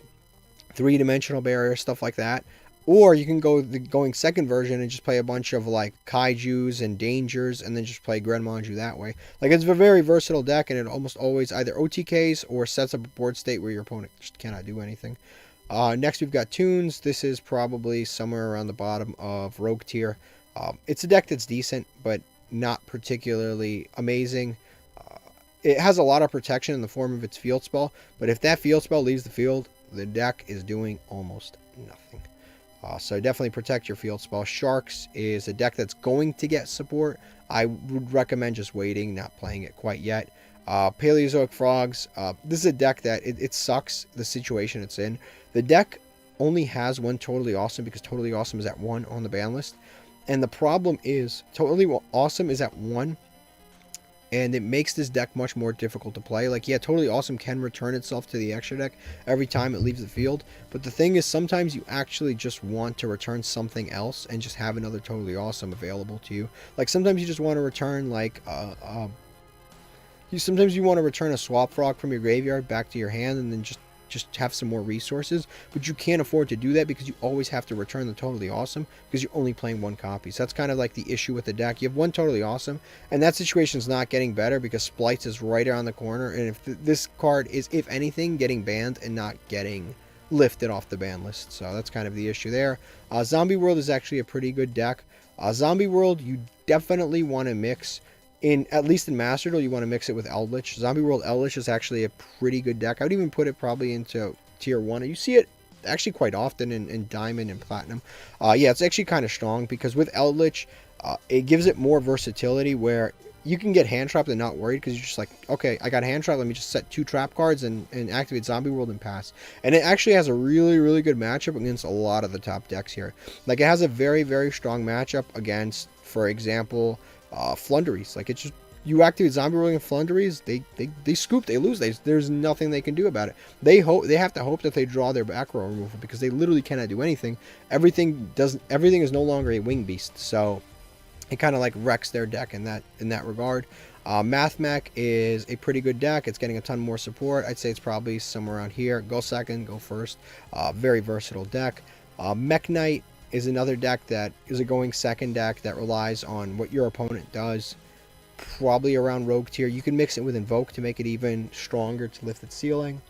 3-dimensional barrier, stuff like that. Or you can go the going second version and just play a bunch of like kaijus and dangers, and then just play Gren Maju that way. Like, it's a very versatile deck, and it almost always either OTKs or sets up a board state where your opponent just cannot do anything. Next, we've got Tunes. This is probably somewhere around the bottom of Rogue tier. It's a deck that's decent, but not particularly amazing. It has a lot of protection in the form of its field spell, but if that field spell leaves the field, the deck is doing almost nothing. So definitely protect your field spell. Sharks is a deck that's going to get support. I would recommend just waiting, not playing it quite yet. Paleozoic Frogs. This is a deck that it sucks the situation it's in. The deck only has one Totally Awesome because Totally Awesome is at 1 on the ban list. And the problem is Totally Awesome is at 1. And it makes this deck much more difficult to play. Like, yeah, Totally Awesome can return itself to the extra deck every time it leaves the field. But the thing is, sometimes you actually just want to return something else and just have another Totally Awesome available to you. Like, sometimes you just want to return, like, sometimes you want to return a Swap Frog from your graveyard back to your hand and then just have some more resources, but you can't afford to do that because you always have to return the Totally Awesome because you're only playing 1 copy. So that's kind of like the issue with the deck. You have 1 Totally Awesome, and that situation's not getting better because Splice is right around the corner, and if this card is, if anything, getting banned and not getting lifted off the ban list. So that's kind of the issue there. Zombie World is actually a pretty good deck. Zombie World, you definitely want to mix at least in Master Duel, you want to mix it with Eldlich. Zombie World Eldlich is actually a pretty good deck. I would even put it probably into tier 1. You see it actually quite often in Diamond and Platinum. Yeah, it's actually kind of strong because with Eldlich, it gives it more versatility where you can get hand trapped and not worried because you're just like, okay, I got hand trapped. Let me just set 2 trap cards and activate Zombie World and pass. And it actually has a really, really good matchup against a lot of the top decks here. Like, it has a very, very strong matchup against, for example, Floowandereeze. Like, it's just, you activate Zombie World and Floowandereeze, they scoop, they lose. There's nothing they can do about it. They have to hope that they draw their back row removal because they literally cannot do anything. Everything is no longer a wing beast. So it kind of like wrecks their deck in that regard. Mathmech is a pretty good deck. It's getting a ton more support. I'd say it's probably somewhere around here. Go second, go first. Very versatile deck. Mech Knight is another deck that is a going second deck that relies on what your opponent does. Probably around Rogue tier. You can mix it with Invoked to make it even stronger to lift its ceiling.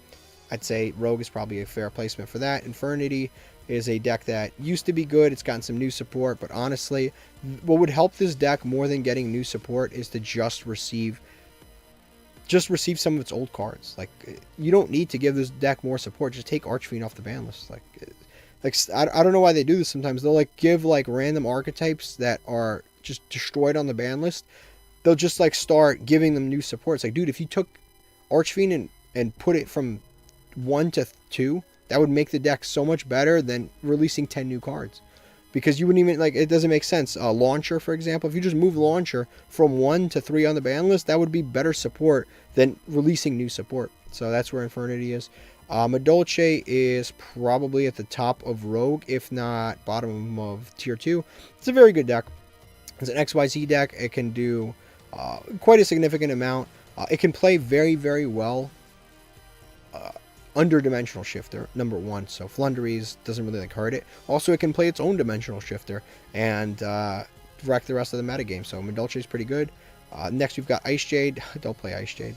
I'd say Rogue is probably a fair placement for that. Infernity is a deck that used to be good. It's gotten some new support, but honestly, what would help this deck more than getting new support is to just receive some of its old cards. Like, you don't need to give this deck more support. Just take Archfiend off the ban list. Like I don't know why they do this sometimes. They'll like give like random archetypes that are just destroyed on the ban list. They'll just like start giving them new support. It's like, dude, if you took Archfiend and put it from 1 to 2, that would make the deck so much better than releasing 10 new cards. Because you wouldn't even, like, it doesn't make sense. Launcher, for example, if you just move Launcher from 1 to 3 on the ban list, that would be better support than releasing new support. So that's where Infernity is. Madolche is probably at the top of Rogue, if not bottom of tier 2. It's a very good deck. It's an XYZ deck. It can do quite a significant amount. It can play very, very well under Dimensional Shifter, number 1. So Floowandereeze doesn't really like hurt it. Also, it can play its own Dimensional Shifter and wreck the rest of the metagame. So Madolche is pretty good. Next, we've got Ice Jade. Don't play Ice Jade.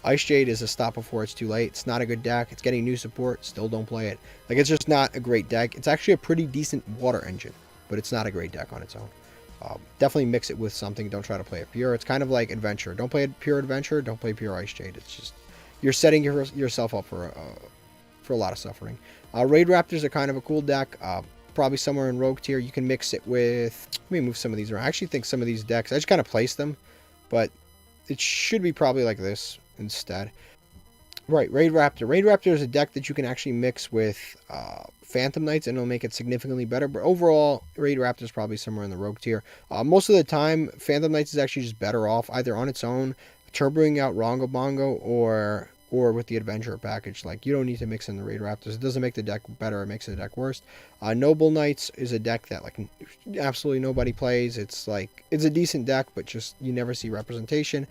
Ice Jade is a stop before it's too late. It's not a good deck. It's getting new support. Still don't play it. Like, it's just not a great deck. It's actually a pretty decent water engine, but it's not a great deck on its own. Definitely mix it with something. Don't try to play it pure. It's kind of like Adventure. Don't play it pure Adventure. Don't play pure Ice Jade. It's just, you're setting yourself up for a lot of suffering. Raid Raptors are kind of a cool deck. Probably somewhere in Rogue tier. You can mix it with... Let me move some of these around. I actually think some of these decks... I just kind of place them, but it should be probably like this instead. Right, Raid Raptor. Raid Raptor is a deck that you can actually mix with Phantom Knights, and it'll make it significantly better. But overall, Raid Raptor is probably somewhere in the Rogue tier. Most of the time, Phantom Knights is actually just better off either on its own, turboing out Rongo Bongo, or with the Adventure package. Like, you don't need to mix in the Raid Raptors. It doesn't make the deck better. It makes the deck worse. Noble Knights is a deck that, like, absolutely nobody plays. It's like, it's a decent deck, but just you never see representation.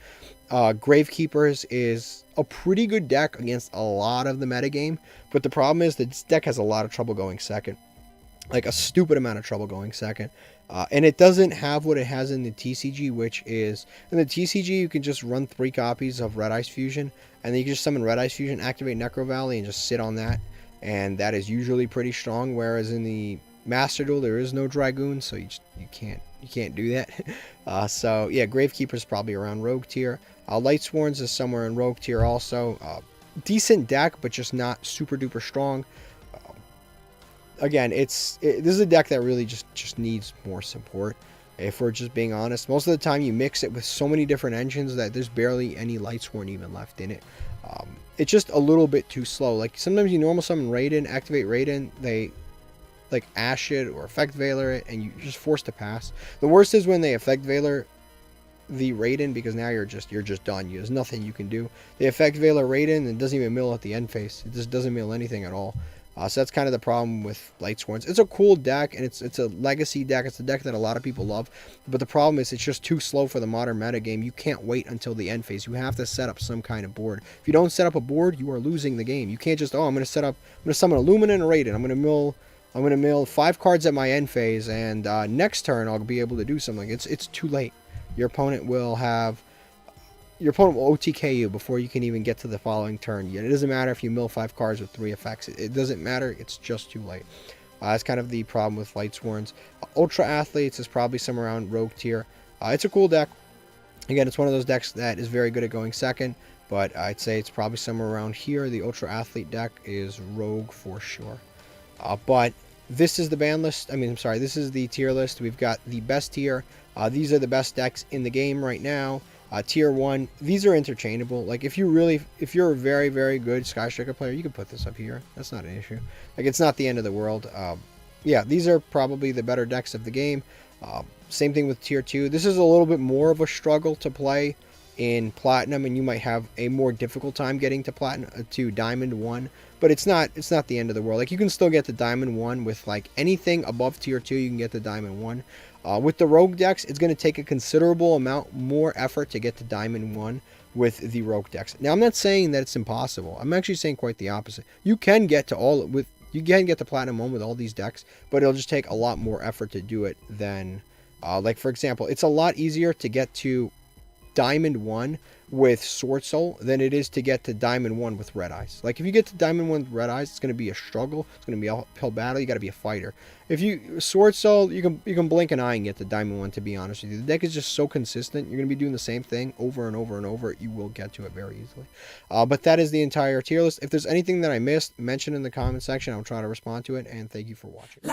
Gravekeepers is a pretty good deck against a lot of the metagame, but the problem is that this deck has a lot of trouble going second. Like, a stupid amount of trouble going second. And it doesn't have what it has in the TCG, which is, in the TCG, you can just run 3 copies of Red Ice Fusion, and then you can just summon Red Ice Fusion, activate Necro Valley, and just sit on that. And that is usually pretty strong, whereas in the Master Duel, there is no Dragoon, so you can't do that. So, yeah, Gravekeeper is probably around Rogue tier. Lightsworns is somewhere in Rogue tier also. Decent deck, but just not super duper strong. Again, this is a deck that really just needs more support, if we're just being honest. Most of the time, you mix it with so many different engines that there's barely any Lightsworn even left in it. It's just a little bit too slow. Like, sometimes you normal summon Raiden, activate Raiden, they like Ash it or Effect Veiler it, and you're just forced to pass. The worst is when they Effect Veiler the Raiden, because now you're just done. There's nothing you can do. They Effect Veiler Raiden and it doesn't even mill at the end phase. It just doesn't mill anything at all. So that's kind of the problem with Lightsworns. It's a cool deck, and it's a legacy deck. It's a deck that a lot of people love, but the problem is it's just too slow for the modern metagame. You can't wait until the end phase. You have to set up some kind of board. If you don't set up a board, you are losing the game. You can't just, I'm going to summon a Lumina and a Raiden. I'm going to mill 5 cards at my end phase, and next turn I'll be able to do something. It's too late. Your opponent will OTK you before you can even get to the following turn. It doesn't matter if you mill 5 cards with 3 effects. It doesn't matter. It's just too late. That's kind of the problem with Lightsworns. Ultra Athletes is probably somewhere around Rogue tier. It's a cool deck. Again, it's one of those decks that is very good at going second, but I'd say it's probably somewhere around here. The Ultra Athlete deck is Rogue for sure. But this is the ban list. This is the tier list. We've got the best tier. These are the best decks in the game right now. Tier 1, these are interchangeable. Like, if you're a very, very good Sky Striker player, you can put this up here. That's not an issue. Like, it's not the end of the world. Yeah, these are probably the better decks of the game. Same thing with Tier 2. This is a little bit more of a struggle to play in platinum, and you might have a more difficult time getting to platinum to diamond 1, but it's not the end of the world. Like, you can still get to diamond 1 with like anything above tier 2. You can get to diamond 1. With the rogue decks, it's going to take a considerable amount more effort to get to diamond 1 with the rogue decks. Now, I'm not saying that it's impossible. I'm actually saying quite the opposite. You can get to platinum 1 with all these decks, but it'll just take a lot more effort to do it than like, for example, it's a lot easier to get to diamond 1 with swordsoul than it is to get to diamond 1 with red eyes. Like, if you get to diamond 1 with red eyes, it's going to be a struggle. It's going to be a uphill battle. You got to be a fighter. If you swordsoul, you can blink an eye and get to diamond 1, to be honest with you. The deck is just so consistent. You're going to be doing the same thing over and over and over. You will get to it very easily. But that is the entire tier list. If there's anything that I missed, mention in the comment section. I'll try to respond to it, and thank you for watching.